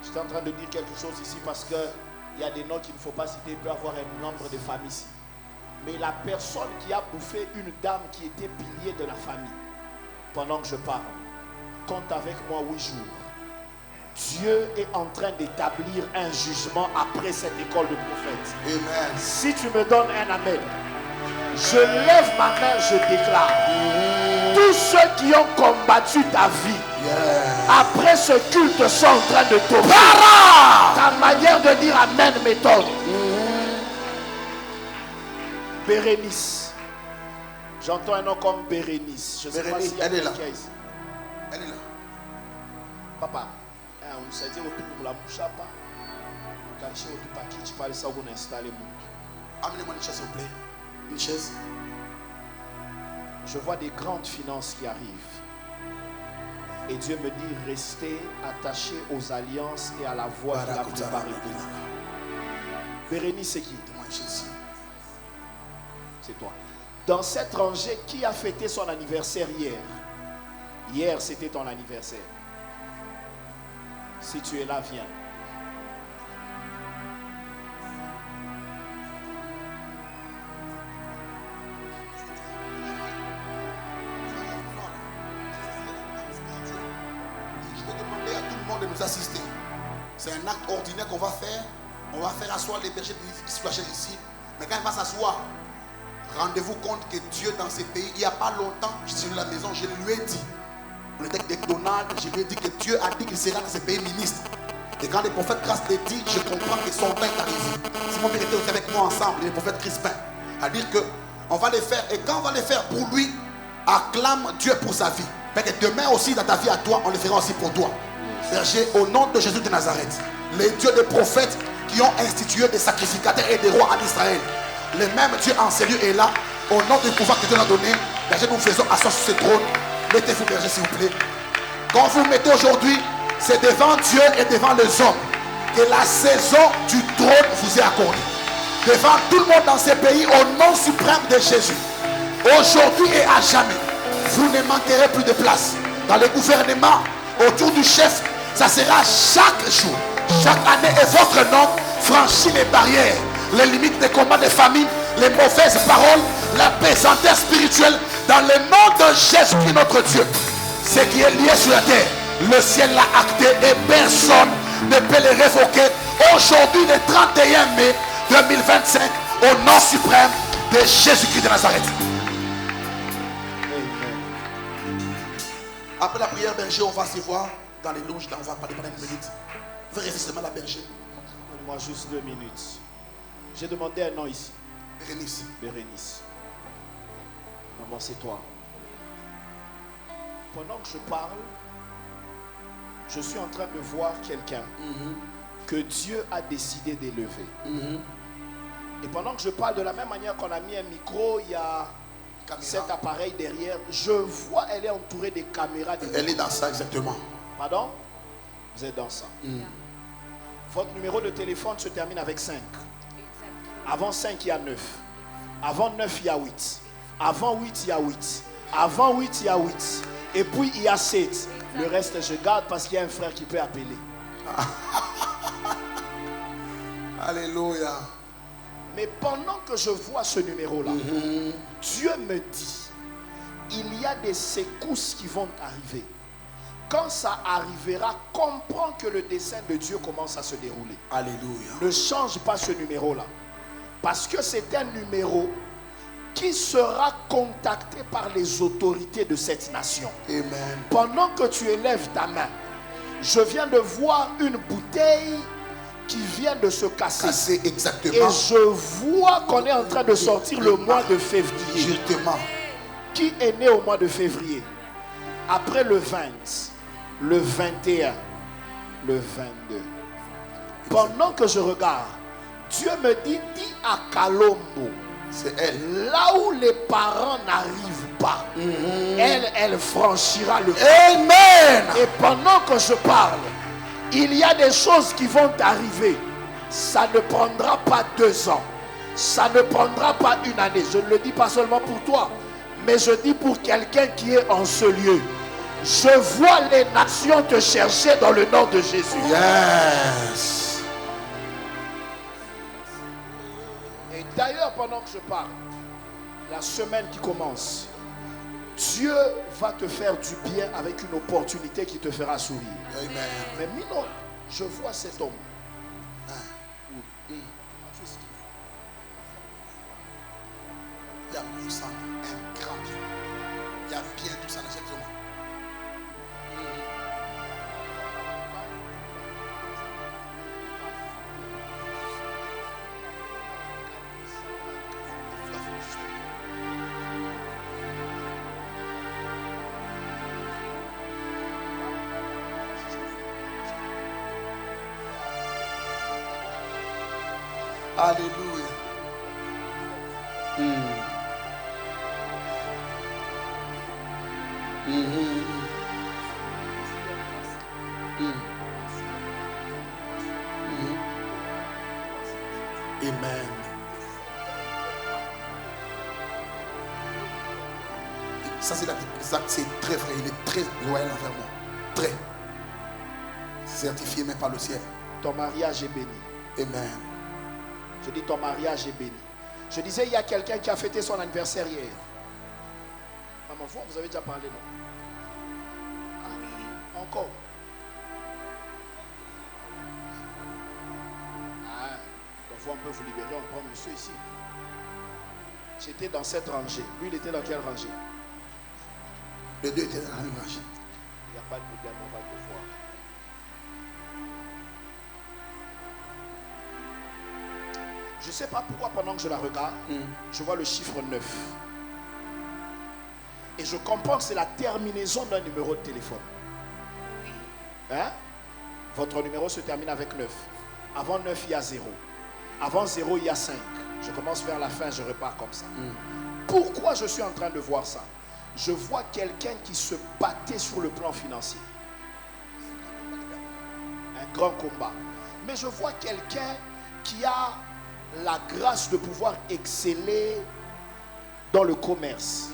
j'étais en train de dire quelque chose ici parce qu'il y a des noms qu'il ne faut pas citer. Il peut y avoir un nombre de familles ici. Mais la personne qui a bouffé une dame qui était pilier de la famille, pendant que je parle, compte avec moi 8 jours. Dieu est en train d'établir un jugement après cette école de prophètes. Amen. Si tu me donnes un amen, je lève ma main, je déclare. Tous ceux qui ont combattu ta vie, après ce culte sont en train de tomber. Ta manière de dire amen m'étonne. Bérénice. J'entends un nom comme Bérénice. Je ne sais pas Bérénice, s'il y a elle est là. quelqu'un ici. Elle est là. Papa, on s'est dit au la bouche à pas. Quand je suis au paquet, tu parles ça, on a installé mon. Amenez-moi une chaise, s'il vous plaît. Une chaise. Je vois des grandes finances qui arrivent. Et Dieu me dit, restez attachés aux alliances et à la voie qu'il a préparée. Bérénice, c'est qui? C'est toi. Dans cette rangée, qui a fêté son anniversaire hier? Hier, c'était ton anniversaire. Si tu es là, viens. Je vais demander à tout le monde de nous assister. C'est un acte ordinaire qu'on va faire. On va faire asseoir les bergers ici. Mais quand il va s'asseoir, rendez-vous compte que Dieu dans ces pays, il n'y a pas longtemps, je suis dans la maison, je lui ai dit, on était avec Donald, je lui ai dit que Dieu a dit qu'il sera dans ces pays ministre. Et quand le prophète Grâce l'a dit, je comprends que son temps est arrivé. Si mon père était aussi avec moi ensemble, le prophète Crispin, à dire que on va les faire, et quand on va les faire pour lui, acclame Dieu pour sa vie. Mais que demain aussi dans ta vie à toi, on le fera aussi pour toi. Berger, au nom de Jésus de Nazareth, les dieux des prophètes qui ont institué des sacrificateurs et des rois en Israël, le même Dieu en ces lieux est là, au nom du pouvoir que Dieu nous a donné. Berger, nous faisons asseoir sur ce trône. Mettez-vous, berger, s'il vous plaît. Quand vous mettez aujourd'hui, c'est devant Dieu et devant les hommes que la saison du trône vous est accordée. Devant tout le monde dans ces pays, au nom suprême de Jésus. Aujourd'hui et à jamais, vous ne manquerez plus de place. Dans le gouvernement, autour du chef, ça sera chaque jour, chaque année, et votre nom franchit les barrières, les limites des combats des familles, les mauvaises paroles, la pesanteur spirituelle, dans le nom de Jésus-Christ notre Dieu. Ce qui est lié sur la terre, le ciel l'a acté et personne ne peut le révoquer. Aujourd'hui, le 31 mai 2025, au nom suprême de Jésus-Christ de Nazareth. Après la prière, berger, on va se voir dans les loges. Là, on va parler pendant une minute. Vous restez seulement la berger. Donne-moi juste 2 minutes. J'ai demandé un nom ici. Bérénice. Bérénice. Maman, c'est toi. Pendant que je parle, je suis en train de voir quelqu'un que Dieu a décidé d'élever. Et pendant que je parle, de la même manière qu'on a mis un micro, il y a cet appareil derrière. Je vois, elle est entourée des caméras. Elle est dans ça, exactement. Pardon? Vous êtes dans ça. Votre numéro de téléphone se termine avec 5. Avant 5, il y a 9. Avant 9, il y a 8. Avant 8, il y a 8. Avant 8, il y a 8. Et puis, il y a 7. Le reste, je garde parce qu'il y a un frère qui peut appeler. Alléluia. Mais pendant que je vois ce numéro-là, Dieu me dit, il y a des secousses qui vont arriver. Quand ça arrivera, comprends que le dessein de Dieu commence à se dérouler. Alléluia. Ne change pas ce numéro-là. Parce que c'est un numéro qui sera contacté par les autorités de cette nation. Amen. Pendant que tu élèves ta main, je viens de voir une bouteille qui vient de se casser. Exactement. Et je vois qu'on est en train de sortir le mois de février. Justement. Qui est né au mois de février? Après le 20. le 21, le 22. Pendant que je regarde, Dieu me dit à Kalombo, c'est elle. là où les parents n'arrivent pas, elle franchira le pas. Amen. Et pendant que je parle, il y a des choses qui vont arriver. Ça ne prendra pas 2 ans. Ça ne prendra pas 1 année. Je ne le dis pas seulement pour toi, mais je dis pour quelqu'un qui est en ce lieu. Je vois les nations te chercher dans le nom de Jésus. Yes. Et d'ailleurs, pendant que je parle, la semaine qui commence, Dieu va te faire du bien avec une opportunité qui te fera sourire. Amen. Mais Mino, je vois cet homme. Il y a tout ça, un grand bien. Il y a bien tout ça dans cette zone. Alléluia. Amen. Ça c'est très vrai. Il est très loyal envers moi. Très. Certifié même par le ciel. Ton mariage est béni. Amen. Je dis ton mariage est béni. Je disais, il y a quelqu'un qui a fêté son anniversaire hier. Maman, vous avez déjà parlé, non? Ah oui. Encore. Ah, donc on peut vous libérer, on prend monsieur ici. J'étais dans cette rangée. Lui, il était dans quelle rangée? Les deux étaient dans la même rangée. Il n'y a pas de problème, on va te voir. Je ne sais pas pourquoi pendant que je la regarde, je vois le chiffre 9. Et je comprends que c'est la terminaison d'un numéro de téléphone. Hein? Votre numéro se termine avec 9. Avant 9, il y a 0. Avant 0, il y a 5. Je commence vers la fin, je repars comme ça. Pourquoi je suis en train de voir ça? Je vois quelqu'un qui se battait sur le plan financier. Un grand combat. Mais je vois quelqu'un qui a la grâce de pouvoir exceller dans le commerce.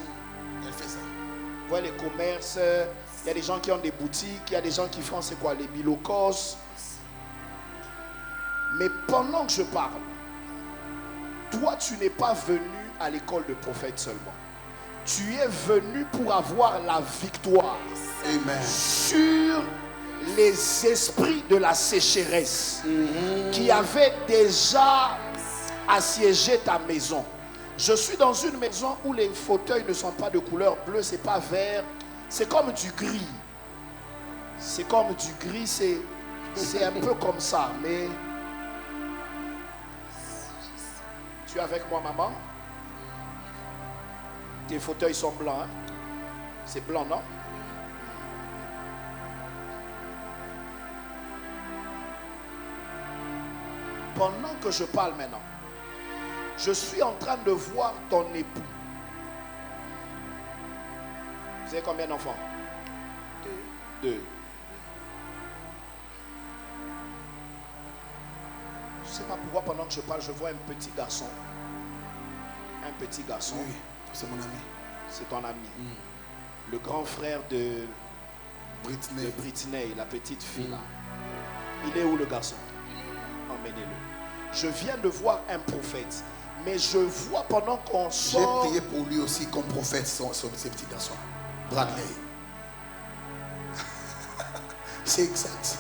Elle fait ça. Vous voyez les commerces, il y a des gens qui ont des boutiques, il y a des gens qui font c'est quoi, les bilocos. Mais pendant que je parle, toi tu n'es pas venu à l'école de prophète seulement. Tu es venu pour avoir la victoire. Amen. Sur les esprits de la sécheresse qui avaient déjà assiégé ta maison. Je suis dans une maison où les fauteuils ne sont pas de couleur bleue, c'est pas vert, c'est comme du gris. C'est comme du gris, c'est un peu comme ça, mais tu es avec moi, maman? Tes fauteuils sont blancs, hein? C'est blanc, non? Pendant que je parle maintenant, je suis en train de voir ton époux. Vous avez combien d'enfants? 2. Je ne sais pas pourquoi pendant que je parle, je vois un petit garçon. Un petit garçon. Oui, c'est mon ami. C'est ton ami. Le grand frère de Britney. Britney, la petite fille là. Il est où le garçon? Emmenez-le. Je viens de voir un prophète. Mais je vois pendant qu'on sort... J'ai prié pour lui aussi comme prophète, ces petits garçons. Bradley. C'est exact.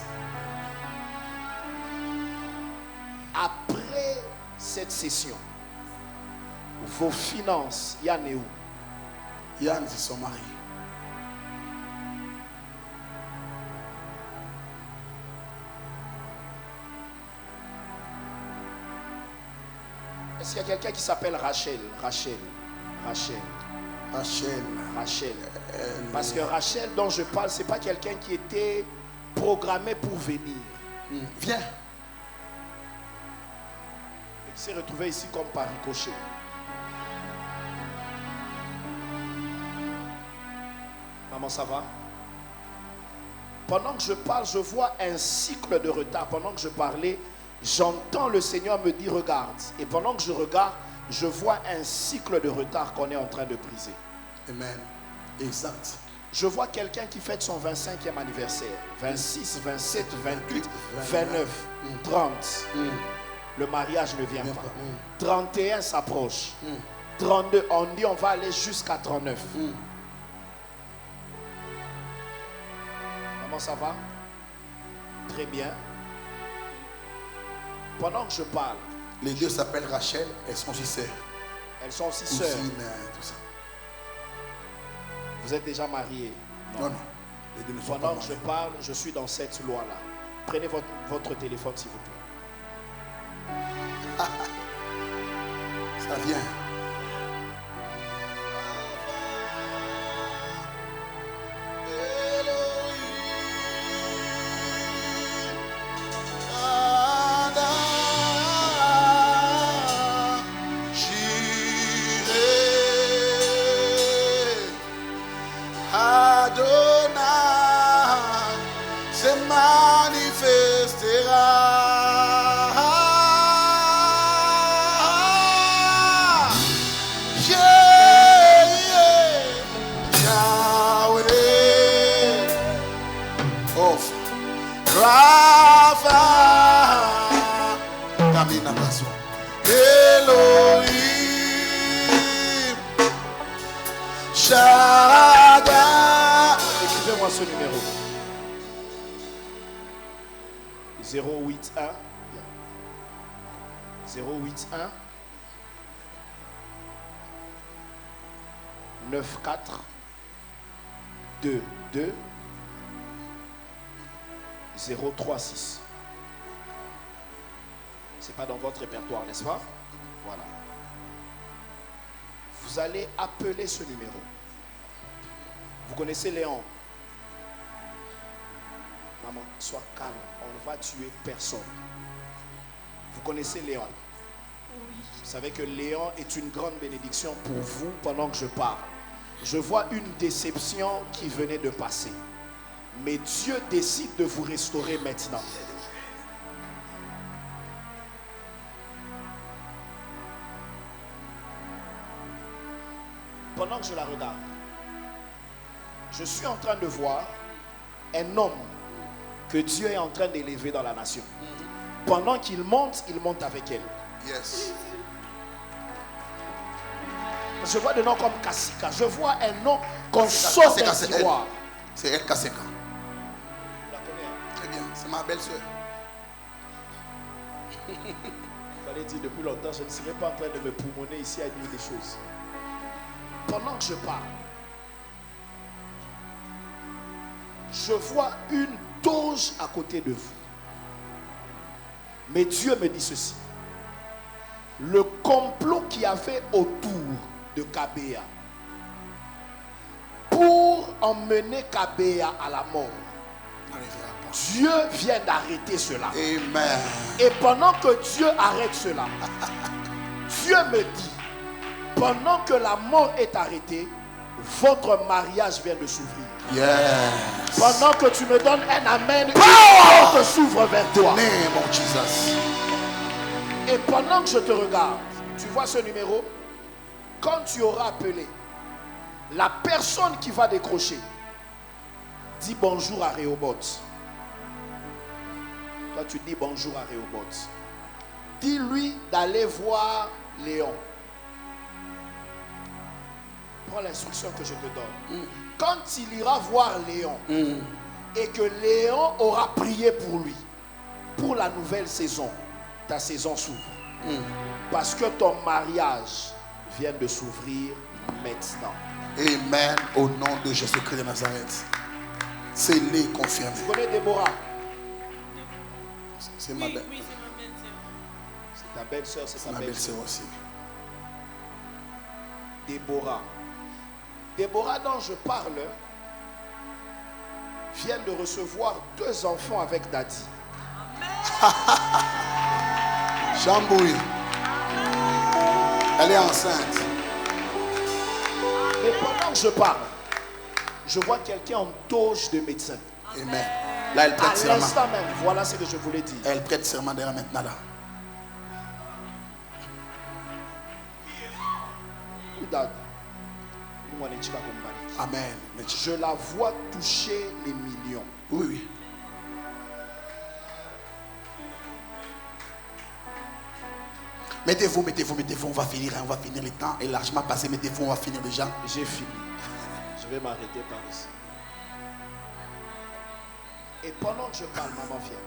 Après cette session, vos finances, Yann est où? Yann, c'est son mari. Est-ce qu'il y a quelqu'un qui s'appelle Rachel? Rachel. Rachel. Parce que Rachel dont je parle, ce n'est pas quelqu'un qui était programmé pour venir. Viens. Il s'est retrouvé ici comme par ricochet. Maman, ça va? Pendant que je parle, je vois un cycle de retard. Pendant que je parlais, j'entends le Seigneur me dire regarde. Et pendant que je regarde, je vois un cycle de retard qu'on est en train de briser. Amen. Exact. Je vois quelqu'un qui fête son 25e anniversaire. 26, 27, 28, 29, 30. Le mariage ne vient pas. 31 s'approche. 32, on dit on va aller jusqu'à 39. Comment ça va? Très bien. Pendant que je parle, Les deux s'appellent Rachel, elles sont aussi sœurs. elles sont aussi sœurs. Cousines, tout ça. Vous êtes déjà mariés? Non, non. Les deux ne sont Pendant pas que je mariés. parle, je suis dans cette loi-là. Prenez votre téléphone, s'il vous plaît. Ça vient. Adonai se manifestera. Yahweh offre Rafa Kamina Basso Elohim Shaddai. Écrivez-moi ce numéro. 081 081 94 22 036. C'est pas dans votre répertoire, n'est-ce pas? Voilà. Vous allez appeler ce numéro. Vous connaissez Léon? Maman, sois calme. On ne va tuer personne. Vous connaissez Léon? Oui. Vous savez que Léon est une grande bénédiction pour vous pendant que je parle. Je vois une déception qui venait de passer. Mais Dieu décide de vous restaurer maintenant. Pendant que je la regarde, je suis en train de voir un homme que Dieu est en train d'élever dans la nation. Pendant qu'il monte avec elle. Yes. Je vois des noms comme Kassika. Je vois un nom qu'on sort d'un tiroir. C'est elle Kasseka. Vous la connaissez? Très bien, c'est ma belle-sœur. Il fallait dire depuis longtemps, je ne serais pas en train de me poumonner ici à dire des choses. Pendant que je parle, je vois une doge à côté de vous. Mais Dieu me dit ceci. Le complot qu'il y avait autour de Kabea pour emmener Kabea à la mort, Dieu vient d'arrêter cela. Amen. Et pendant que Dieu arrête cela, Dieu me dit, pendant que la mort est arrêtée, votre mariage vient de s'ouvrir. Yes. Pendant que tu me donnes un amen, une porte s'ouvre vers toi. Name of Jesus. Et pendant que je te regarde, tu vois ce numéro? Quand tu auras appelé, la personne qui va décrocher, dis bonjour à Rehoboth. Toi, tu dis bonjour à Rehoboth. Dis-lui d'aller voir Léon. Prends l'instruction que je te donne. Quand il ira voir Léon et que Léon aura prié pour lui, pour la nouvelle saison, ta saison s'ouvre. Parce que ton mariage vient de s'ouvrir maintenant. Amen. Au nom de Jésus-Christ de Nazareth. C'est les confirmé. Tu connais Déborah? C'est ma belle. Oui, c'est ma belle-sœur. C'est ta belle-sœur, c'est C'est sa ma belle-sœur. belle-sœur aussi. Déborah. Déborah dont je parle vient de recevoir 2 enfants avec Daddy. Chambouille. Elle est enceinte. Mais pendant que je parle, je vois quelqu'un en toge de médecin. Amen. Là, elle À prête serment. l'instant même, voilà ce que je voulais dire. Elle prête serment derrière maintenant là. Amen. Je la vois toucher les millions. Oui, oui. Mettez-vous, on va finir le temps est largement passé, mettez-vous, on va finir déjà. J'ai fini. Je vais m'arrêter par ici. Et pendant que je parle, maman vient.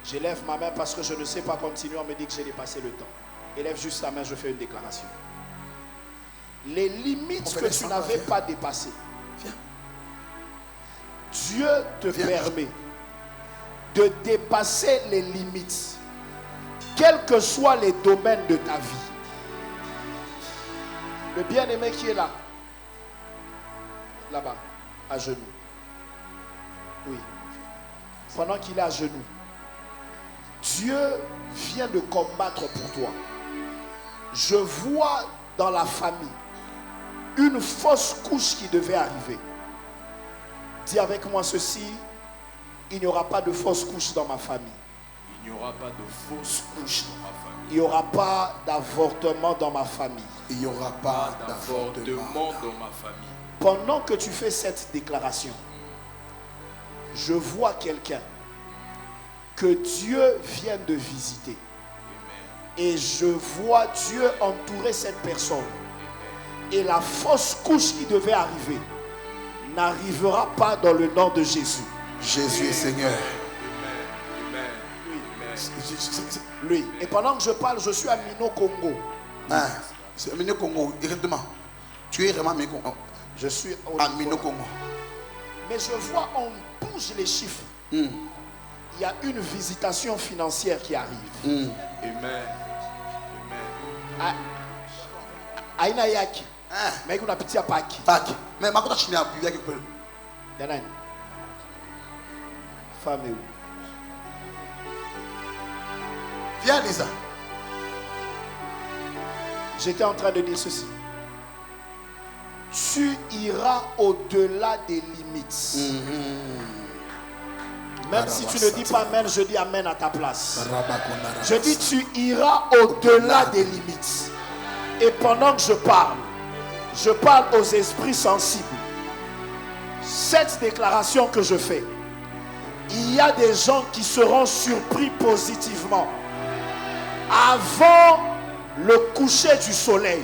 J'élève ma main parce que je ne sais pas continuer. On me dit que j'ai dépassé le temps. Élève juste ta main, je fais une déclaration. Les limites que tu n'avais pas dépassées, Viens. Dieu te permet de dépasser les limites, quels que soient les domaines de ta vie. Le bien-aimé qui est là, là-bas, à genoux. Oui. Pendant qu'il est à genoux, Dieu vient de combattre pour toi. Je vois dans la famille une fausse couche qui devait arriver. Dis avec moi ceci: il n'y aura pas de fausse couche dans ma famille. Il n'y aura pas de fausse couche dans ma famille. Il n'y aura pas d'avortement dans ma famille. Il n'y aura pas D'avortement dans ma famille. Pendant que tu fais cette déclaration, je vois quelqu'un que Dieu vient de visiter. Et je vois Dieu entourer cette personne. Et la fausse couche qui devait arriver n'arrivera pas dans le nom de Jésus. Jésus est Seigneur. Lui. Et pendant que je parle, je suis à Mino Congo. Hein? C'est Mino Congo, exactement. Tu es vraiment Mino Congo. Je suis À Mino Congo. Mais je vois, on bouge les chiffres. Il y a une visitation financière qui arrive. Amen. Aina yaki. Hein? Mais kuna pitia paki. Pâques. Mais ma chine a pu. Yanani. Femme où? Viens, Lisa. J'étais en train de dire ceci. Tu iras au-delà des limites. Même si tu ne dis pas amen, je dis amen à ta place. Je dis tu iras au-delà des limites. Et pendant que je parle aux esprits sensibles. Cette déclaration que je fais, il y a des gens qui seront surpris positivement avant le coucher du soleil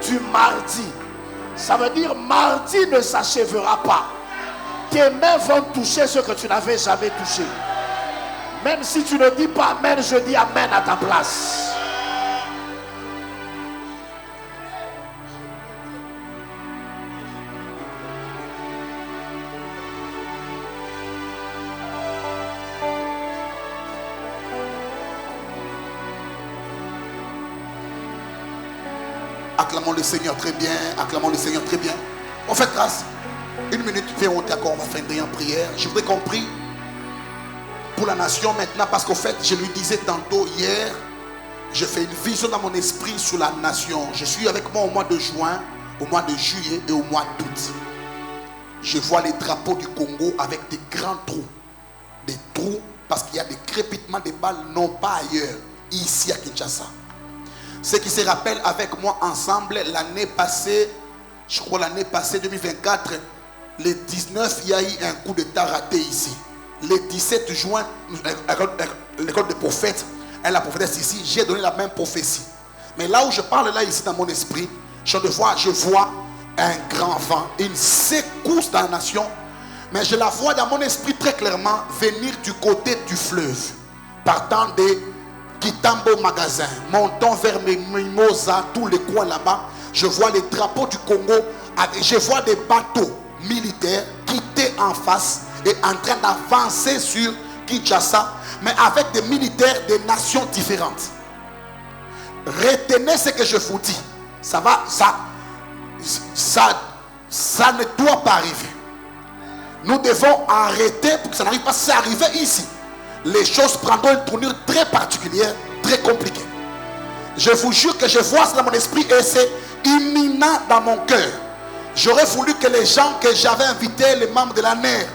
du mardi. Ça veut dire mardi ne s'achèvera pas. Tes mains vont toucher ce que tu n'avais jamais touché. Même si tu ne dis pas amen, je dis amen à ta place. Acclamons le Seigneur très bien. Acclamons le Seigneur très bien. On fait grâce. Une minute, viens, on t'accorde, on va faire une prière. Je voudrais qu'on prie pour la nation maintenant, parce qu'au fait, je lui disais tantôt hier, je fais une vision dans mon esprit sur la nation. Je suis avec moi au mois de juin, au mois de juillet et au mois d'août. Je vois les drapeaux du Congo avec des grands trous. Des trous parce qu'il y a des crépitements de balles, non pas ailleurs, ici à Kinshasa. Ceux qui se rappellent avec moi ensemble, l'année passée, je crois l'année passée 2024, le 19, il y a eu un coup d'état raté ici. Le 17 juin, l'école des prophètes, elle a prophétesse ici, j'ai donné la même prophétie. Mais là où je parle là ici dans mon esprit, je vois un grand vent, une secousse dans la nation. Mais je la vois dans mon esprit très clairement venir du côté du fleuve, partant de Kitambo Magasin, montant vers Mimosa, tous les coins là-bas. Je vois les drapeaux du Congo, je vois des bateaux militaires qui étaient en face et en train d'avancer sur Kinshasa, mais avec des militaires des nations différentes. Retenez ce que je vous dis. ça ne doit pas arriver. Nous devons arrêter pour que ça n'arrive pas. C'est arrivé ici. Les choses prendront une tournure très particulière, très compliquée. Je vous jure que je vois ça dans mon esprit et c'est imminent dans mon cœur. J'aurais voulu que les gens que j'avais invités, les membres de la NER,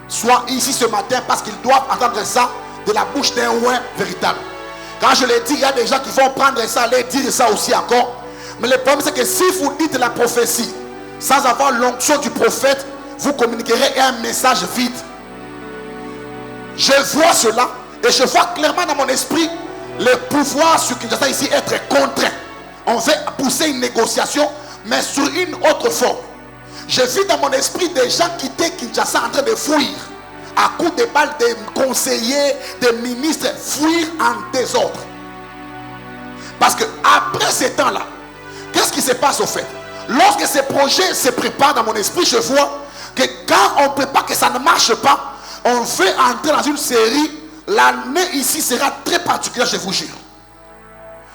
soient ici ce matin parce qu'ils doivent entendre ça de la bouche d'un ouin véritable. Quand je l'ai dit, il y a des gens qui vont prendre ça, aller dire ça aussi encore. Mais le problème c'est que si vous dites la prophétie sans avoir l'onction du prophète, vous communiquerez un message vide. Je vois cela et je vois clairement dans mon esprit le pouvoir sur Kinshasa ici être contraint. On veut pousser une négociation, mais sur une autre forme. Je vis dans mon esprit des gens quitter Kinshasa en train de fuir. À coups de balles des conseillers, des ministres, fuir en désordre. Parce que après ces temps-là, qu'est-ce qui se passe au fait? Lorsque ces projets se préparent dans mon esprit, je vois que quand on prépare que ça ne marche pas, on veut entrer dans une série. L'année ici sera très particulière, je vous jure.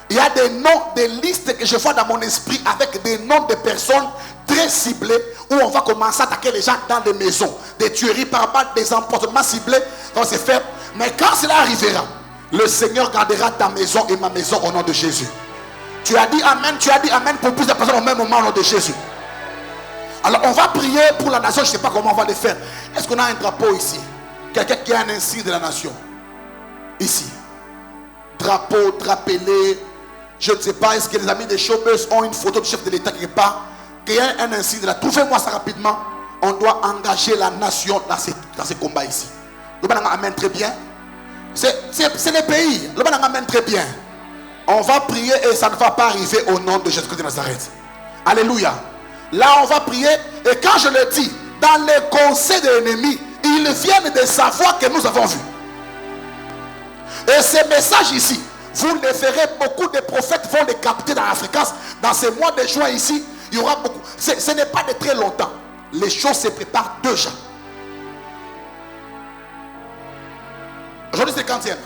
Il y a des noms, des listes que je vois dans mon esprit avec des noms de personnes très ciblées où on va commencer à attaquer les gens dans des maisons, des tueries par balle, des emportements ciblés. Donc c'est fait. Mais quand cela arrivera, le Seigneur gardera ta maison et ma maison au nom de Jésus. Tu as dit Amen, pour plus de personnes au même moment au nom de Jésus. Alors on va prier pour la nation, je ne sais pas comment on va le faire. Est-ce qu'on a un drapeau ici? Quelqu'un qui a un insigne de la nation? Ici. Drapeau, drapelé. Je ne sais pas, est-ce que les amis des showbiz ont une photo du chef de l'État quelque part? Qu'il y a un insigne de la... Trouvez-moi ça rapidement. On doit engager la nation dans ces combats ici. Le Bananga amène très bien. C'est les pays. Le Bananga amène très bien. On va prier et ça ne va pas arriver au nom de Jésus-Christ de Nazareth. Alléluia. Là on va prier et quand je le dis, dans les conseils de l'ennemi, ils viennent de savoir que nous avons vu. Et ces messages ici, vous les verrez, beaucoup de prophètes vont les capter dans la fréquence. Dans ces mois de juin ici, il y aura beaucoup. Ce n'est pas de très longtemps. Les choses se préparent déjà. Aujourd'hui c'est le 40e.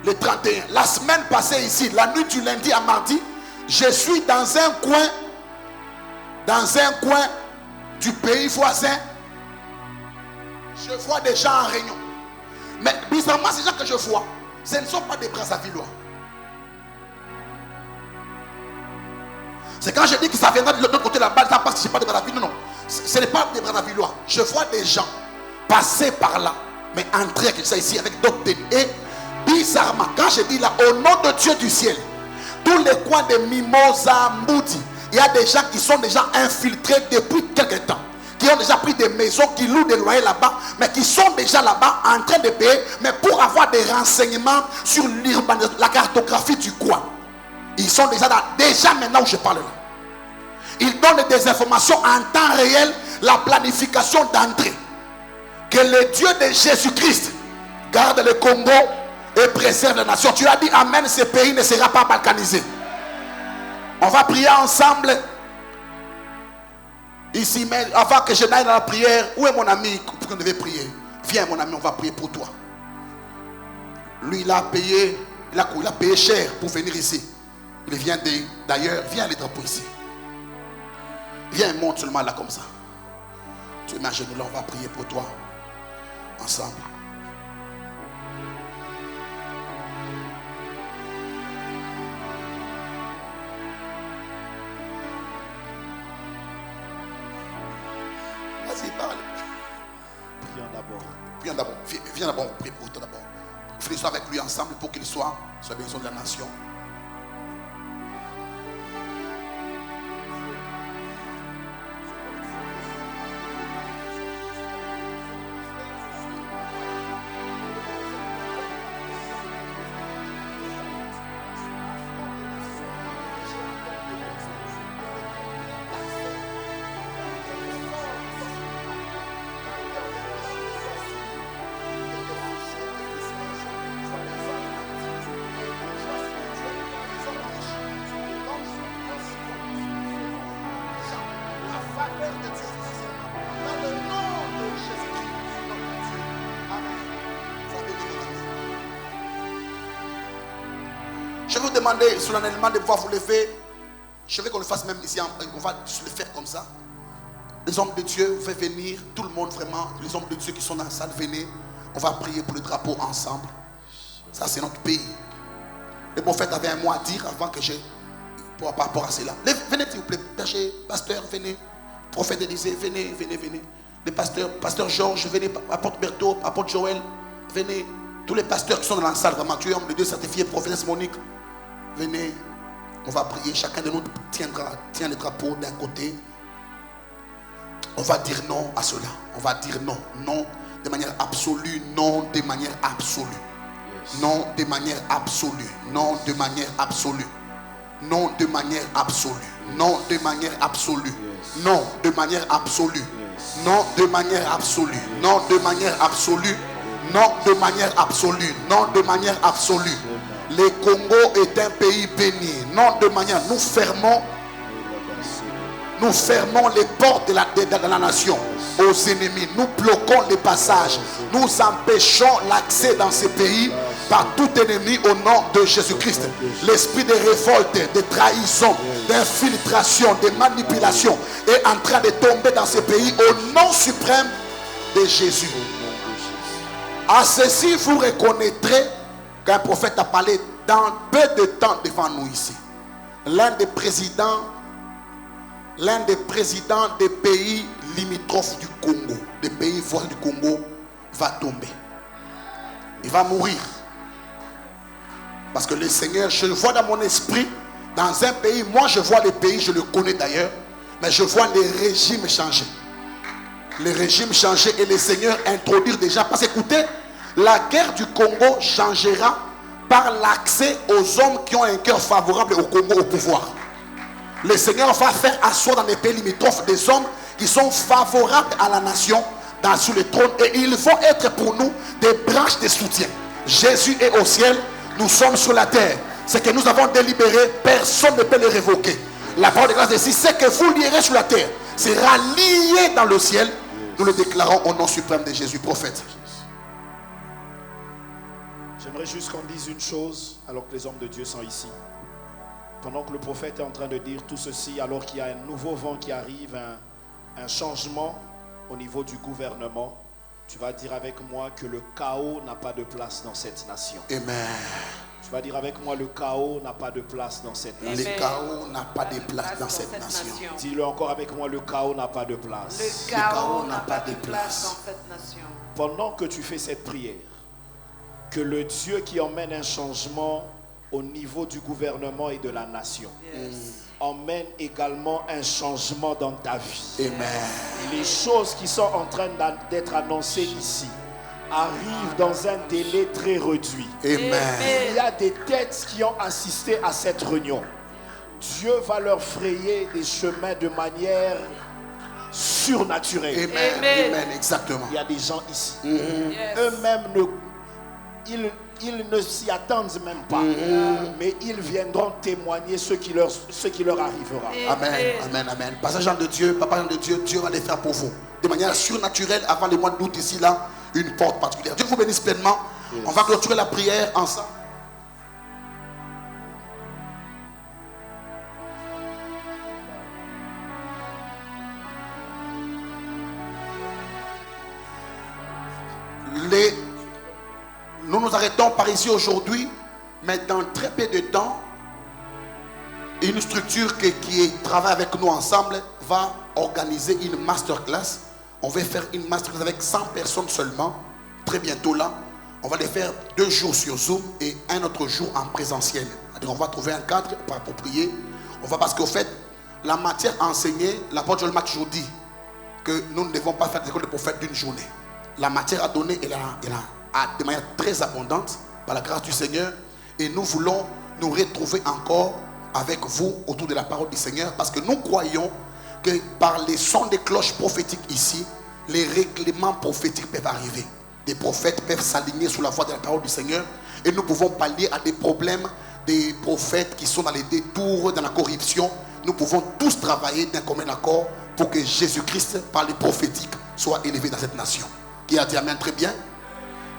Le 31. La semaine passée ici, la nuit du lundi à mardi, je suis dans un coin du pays voisin. Je vois des gens en réunion. Mais bizarrement, ces gens que je vois, ce ne sont pas des Brazzavillois. C'est quand je dis que ça viendra de l'autre côté là-bas, ça parce que je ne sais pas des Brazzavillois. Non. Ce n'est pas des Brazzavillois. Je vois des gens passer par là, mais entrer avec ça ici avec d'autres pays. Et bizarrement, quand je dis là, au nom de Dieu du ciel, tous les coins de Mimosa, Moudi, il y a des gens qui sont déjà infiltrés depuis quelque temps, qui ont déjà pris des maisons, qui louent des loyers là-bas, mais qui sont déjà là-bas en train de payer, mais pour avoir des renseignements sur l'urbanisation, la cartographie du coin. Ils sont déjà là, déjà maintenant où je parle là. Ils donnent des informations en temps réel, la planification d'entrée. Que le Dieu de Jésus-Christ garde le Congo et préserve la nation. Tu as dit Amen, ce pays ne sera pas balkanisé. On va prier ensemble. Ici, mais avant que je n'aille dans la prière, où est mon ami pour qu'on devait prier? Viens mon ami, on va prier pour toi. Lui, il a payé, il a payé cher pour venir ici. Il vient d'ailleurs, viens les drapeaux ici. Viens, monte seulement là comme ça. Tu mets à genoux là, on va prier pour toi. Ensemble. Vas-y, parle. Prions d'abord. Viens d'abord, prie pour toi d'abord. Finissons avec lui ensemble pour qu'il soit sur la bénédiction de la nation. Je vais vous demander solennellement de pouvoir vous lever. Je veux qu'on le fasse même ici. On va le faire comme ça. Les hommes de Dieu, vous faites venir. Tout le monde vraiment. Les hommes de Dieu qui sont dans la salle, venez. On va prier pour le drapeau ensemble. Ça, c'est notre pays. Le prophète avait un mot à dire avant que j'ai... Par rapport à cela. Venez, s'il vous plaît. Tâchez, pasteur, venez. Prophète Élisée, venez. Les pasteurs, pasteur Georges, venez. Apôtre Berthaud, apôtre Joël, venez. Tous les pasteurs qui sont dans la salle, vraiment, tu es homme de Dieu certifié, prophétesse Monique, venez. On va prier. Chacun de nous tient le drapeau d'un côté. On va dire non à cela. On va dire non. Non de manière absolue. Non de manière absolue. Non de manière absolue. Non de manière absolue. Non de manière absolue. Non de manière absolue. Non de manière absolue. Non de manière absolue. Non de manière absolue. Non de manière absolue. Non de manière absolue. Le Congo est un pays béni. Non de manière. Nous fermons les portes de la nation aux ennemis. Nous bloquons les passages. Nous empêchons l'accès dans ces pays par tout ennemi au nom de Jésus-Christ. L'esprit de révolte, de trahison, d'infiltration, de manipulation est en train de tomber dans ces pays au nom suprême de Jésus. À ceci, vous reconnaîtrez qu'un prophète a parlé dans peu de temps devant nous ici. L'un des présidents des pays limitrophes du Congo, des pays voisins du Congo, va tomber. Il va mourir. Parce que le Seigneur, je le vois dans mon esprit, dans un pays, moi je vois les pays, je le connais d'ailleurs, mais je vois les régimes changer. Les régimes changer et le Seigneur introduire déjà. Parce qu'écoutez, la guerre du Congo changera par l'accès aux hommes qui ont un cœur favorable au Congo au pouvoir. Le Seigneur va faire asseoir dans les pays limitrophes des hommes qui sont favorables à la nation sous le trône, et ils vont être pour nous des branches de soutien. Jésus est au ciel, nous sommes sur la terre. Ce que nous avons délibéré, personne ne peut le révoquer. La parole de grâce dit, ce que vous lierez sur la terre sera lié dans le ciel. Nous le déclarons au nom suprême de Jésus, prophète. J'aimerais juste qu'on dise une chose alors que les hommes de Dieu sont ici. Pendant que le prophète est en train de dire tout ceci, alors qu'il y a un nouveau vent qui arrive, un changement au niveau du gouvernement, tu vas dire avec moi que le chaos n'a pas de place dans cette nation. Amen. Tu vas dire avec moi, le chaos n'a pas de place dans cette nation. Le chaos n'a pas de place dans cette nation. Dis-le encore avec moi, le chaos n'a pas de place. Le chaos n'a pas de place dans cette nation. Pendant que tu fais cette prière, que le Dieu qui emmène un changement au niveau du gouvernement et de la nation emmène également un changement dans ta vie. Amen. Les choses qui sont en train d'être annoncées ici arrivent dans un délai très réduit. Amen. Il y a des têtes qui ont assisté à cette réunion. Dieu va leur frayer des chemins de manière surnaturelle. Amen. Amen. Exactement. Il y a des gens ici. Eux-mêmes ils ne s'y attendent même pas, mais ils viendront témoigner ce qui leur arrivera. Amen, amen, amen. Passage de Dieu, papa Jean de Dieu, Dieu va les faire pour vous. De manière surnaturelle, avant le mois d'août ici, là, une porte particulière. Dieu vous bénisse pleinement. Yes. On va clôturer la prière ensemble. Nous nous arrêtons par ici aujourd'hui, mais dans très peu de temps, une structure qui travaille avec nous ensemble va organiser une masterclass. On va faire une masterclass avec 100 personnes seulement, très bientôt là. On va les faire 2 jours sur Zoom et un autre jour en présentiel. On va trouver un cadre pour prier. Parce qu'au fait, la matière enseignée, l'apôtre Joël m'a toujours dit que nous ne devons pas faire des écoles de prophètes d'une journée. La matière à donner, elle a de manière très abondante par la grâce du Seigneur, et nous voulons nous retrouver encore avec vous autour de la parole du Seigneur, parce que nous croyons que par les sons des cloches prophétiques ici, les règlements prophétiques peuvent arriver. Des prophètes peuvent s'aligner sous la voie de la parole du Seigneur, et nous pouvons pallier à des problèmes des prophètes qui sont dans les détours, dans la corruption. Nous pouvons tous travailler d'un commun accord pour que Jésus-Christ, par les prophétiques, soit élevé dans cette nation. Qui a dit amen? Très bien.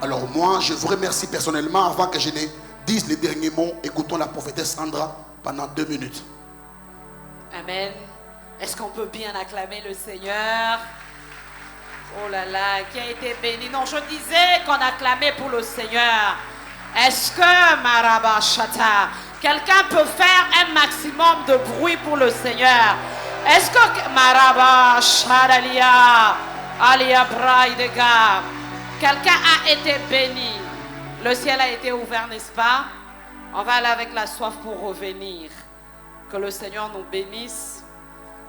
Alors moi, je vous remercie personnellement. Avant que je ne dise les derniers mots, écoutons la prophétesse Sandra pendant 2 minutes. Amen. Est-ce qu'on peut bien acclamer le Seigneur? Oh là là, qui a été béni. Non, je disais qu'on acclamait pour le Seigneur. Est-ce que Marabashata, quelqu'un peut faire un maximum de bruit pour le Seigneur? Est-ce que Marabashadalia, Alia Braidega, quelqu'un a été béni? Le ciel a été ouvert, n'est-ce pas? On va aller avec la soif pour revenir. Que le Seigneur nous bénisse.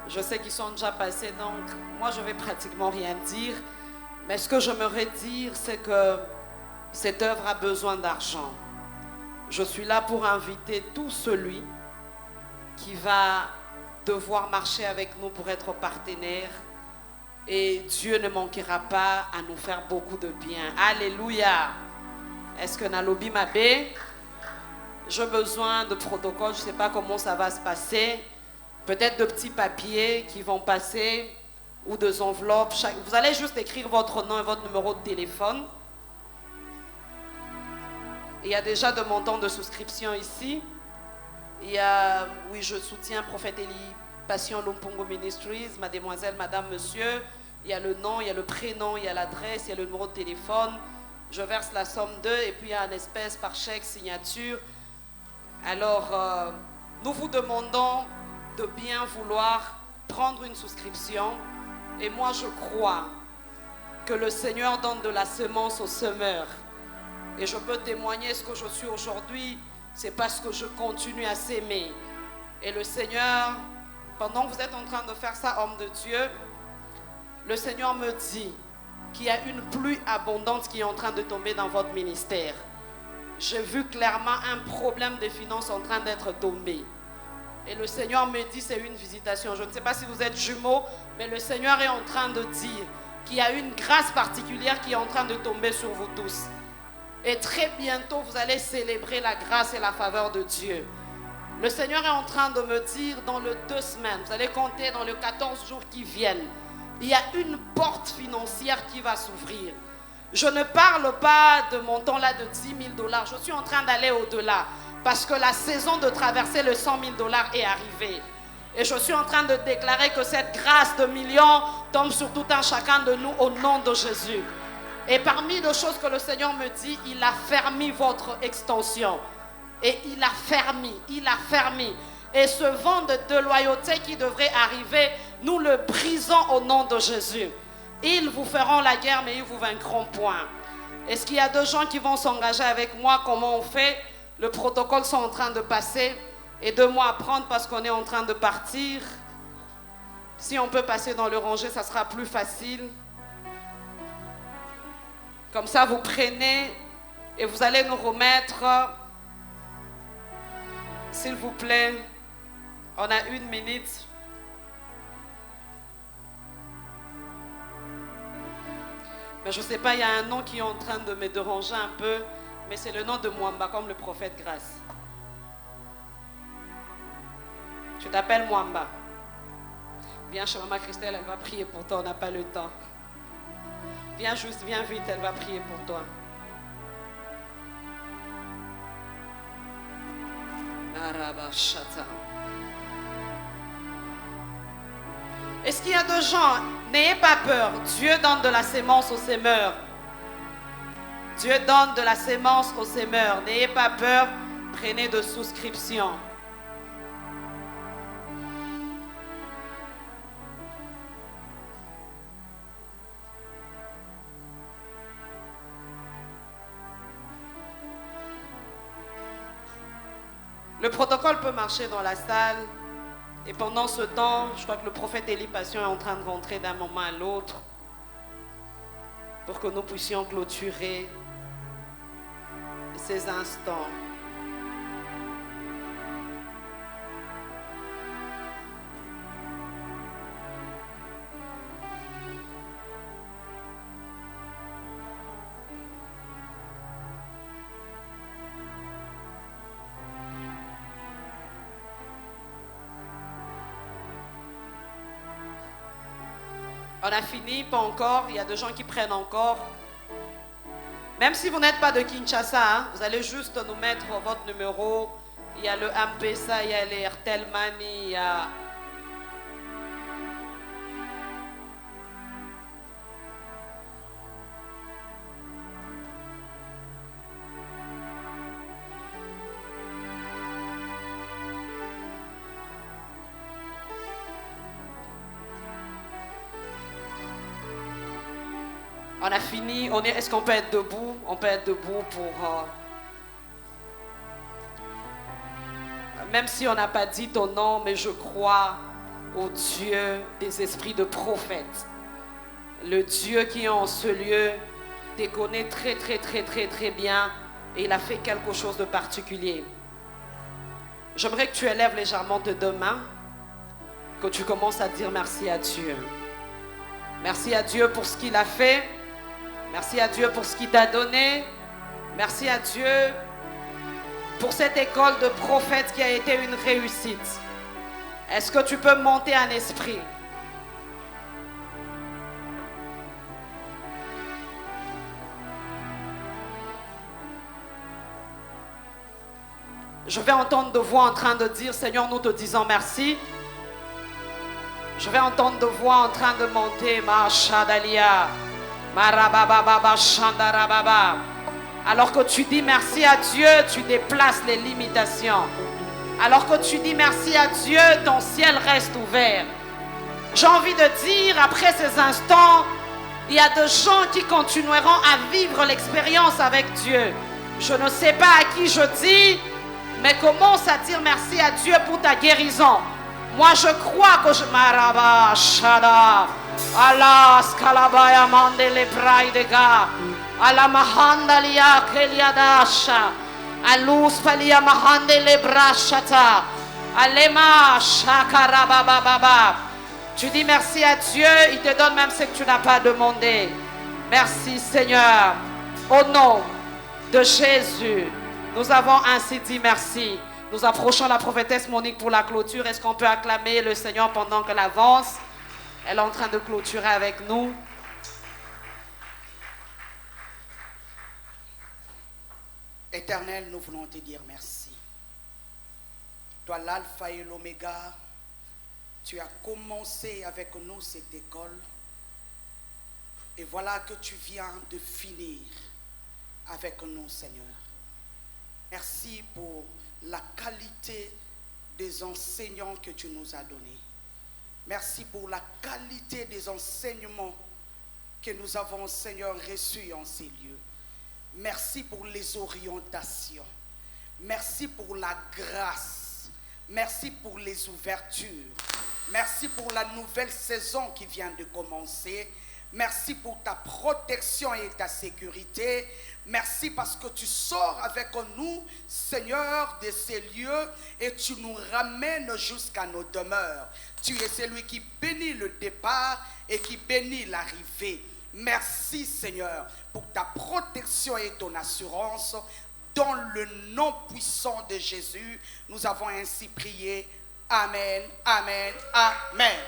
Je sais qu'ils sont déjà passés, donc moi je vais pratiquement rien dire. Mais ce que j'aimerais dire, c'est que cette œuvre a besoin d'argent. Je suis là pour inviter tout celui qui va devoir marcher avec nous pour être partenaire. Et Dieu ne manquera pas à nous faire beaucoup de bien. Alléluia. Est-ce que Nalobi Mabé? J'ai besoin de protocole, je ne sais pas comment ça va se passer. Peut-être de petits papiers qui vont passer ou des enveloppes. Vous allez juste écrire votre nom et votre numéro de téléphone. Il y a déjà de montants de souscription ici. Il y a, oui, je soutiens Prophète Élie Passion Lumpongo Ministries, mademoiselle, madame, monsieur. Il y a le nom, il y a le prénom, il y a l'adresse, il y a le numéro de téléphone. Je verse la somme d'eux et puis il y a une espèce par chèque, signature. Alors, nous vous demandons de bien vouloir prendre une souscription. Et moi, je crois que le Seigneur donne de la semence au semeur. Et je peux témoigner ce que je suis aujourd'hui, c'est parce que je continue à s'aimer. Et le Seigneur, pendant que vous êtes en train de faire ça, homme de Dieu, le Seigneur me dit qu'il y a une pluie abondante qui est en train de tomber dans votre ministère. J'ai vu clairement un problème de finances en train d'être tombé. Et le Seigneur me dit c'est une visitation. Je ne sais pas si vous êtes jumeaux, mais le Seigneur est en train de dire qu'il y a une grâce particulière qui est en train de tomber sur vous tous. Et très bientôt, vous allez célébrer la grâce et la faveur de Dieu. Le Seigneur est en train de me dire dans les 2 semaines, vous allez compter dans les 14 jours qui viennent, il y a une porte financière qui va s'ouvrir. Je ne parle pas de montant là de 10 000 $. Je suis en train d'aller au-delà. Parce que la saison de traverser le 100 000 $ est arrivée. Et je suis en train de déclarer que cette grâce de millions tombe sur tout un chacun de nous au nom de Jésus. Et parmi les choses que le Seigneur me dit, il a fermé votre extension. Et il a fermé. Et ce vent de déloyauté qui devrait arriver, nous le brisons au nom de Jésus. Ils vous feront la guerre, mais ils vous vaincront point. Est-ce qu'il y a des gens qui vont s'engager avec moi? Comment on fait? Le protocole sont en train de passer. Aidez-moi à prendre parce qu'on est en train de partir. Si on peut passer dans le rangé, ça sera plus facile. Comme ça, vous prenez et vous allez nous remettre. S'il vous plaît, on a 1 minute. Mais je ne sais pas, il y a un nom qui est en train de me déranger un peu. Mais c'est le nom de Mwamba, comme le prophète Grâce. Tu t'appelles Mwamba. Viens chez Maman Christelle, elle va prier pour toi, on n'a pas le temps. Viens juste, viens vite, elle va prier pour toi. Est-ce qu'il y a des gens? N'ayez pas peur, Dieu donne de la sémence aux semeurs. Dieu donne de la sémence aux semeurs. N'ayez pas peur, prenez de souscription. Le protocole peut marcher dans la salle. Et pendant ce temps, je crois que le prophète Élie Passion est en train de rentrer d'un moment à l'autre pour que nous puissions clôturer ces instants. On a fini, pas encore. Il y a des gens qui prennent encore. Même si vous n'êtes pas de Kinshasa, hein, vous allez juste nous mettre votre numéro. Il y a le M-Pesa, il y a les Airtel Money, il y a On a fini. Est-ce qu'on peut être debout? On peut être debout pour... même si on n'a pas dit ton nom, mais je crois au Dieu des esprits de prophètes. Le Dieu qui est en ce lieu te connaît très, très, très, très, très bien. Et il a fait quelque chose de particulier. J'aimerais que tu élèves légèrement tes deux mains. Que tu commences à dire merci à Dieu. Merci à Dieu pour ce qu'il a fait. Merci à Dieu pour ce qu'il t'a donné. Merci à Dieu pour cette école de prophètes qui a été une réussite. Est-ce que tu peux monter en esprit? Je vais entendre de voix en train de dire, Seigneur, nous te disons merci. Je vais entendre de voix en train de monter, ma Shadalia, ma Rabababa, Shandarababa. Alors que tu dis merci à Dieu, tu déplaces les limitations. Alors que tu dis merci à Dieu, ton ciel reste ouvert. J'ai envie de dire, après ces instants, il y a des gens qui continueront à vivre l'expérience avec Dieu. Je ne sais pas à qui je dis, mais commence à dire merci à Dieu pour ta guérison. Moi, je crois que je... Maraba, Shada, Allah, Skalabaya, Mandele, Braidega, Allah, Mahandalia, Keliadasha, Alus, Palia, Mahandele, Brashata, Alema, Shakarabababa. Tu dis merci à Dieu, il te donne même ce que tu n'as pas demandé. Merci, Seigneur. Au nom de Jésus, nous avons ainsi dit merci. Nous approchons la prophétesse Monique pour la clôture. Est-ce qu'on peut acclamer le Seigneur pendant qu'elle avance? Elle est en train de clôturer avec nous. Éternel, nous voulons te dire merci. Toi, l'alpha et l'oméga, tu as commencé avec nous cette école. Et voilà que tu viens de finir avec nous, Seigneur. Merci pour la qualité des enseignants que tu nous as donnés. Merci pour la qualité des enseignements que nous avons, Seigneur, reçus en ces lieux. Merci pour les orientations. Merci pour la grâce. Merci pour les ouvertures. Merci pour la nouvelle saison qui vient de commencer. Merci pour ta protection et ta sécurité. Merci parce que tu sors avec nous, Seigneur, de ces lieux et tu nous ramènes jusqu'à nos demeures. Tu es celui qui bénit le départ et qui bénit l'arrivée. Merci, Seigneur, pour ta protection et ton assurance. Dans le nom puissant de Jésus, nous avons ainsi prié. Amen, amen, amen.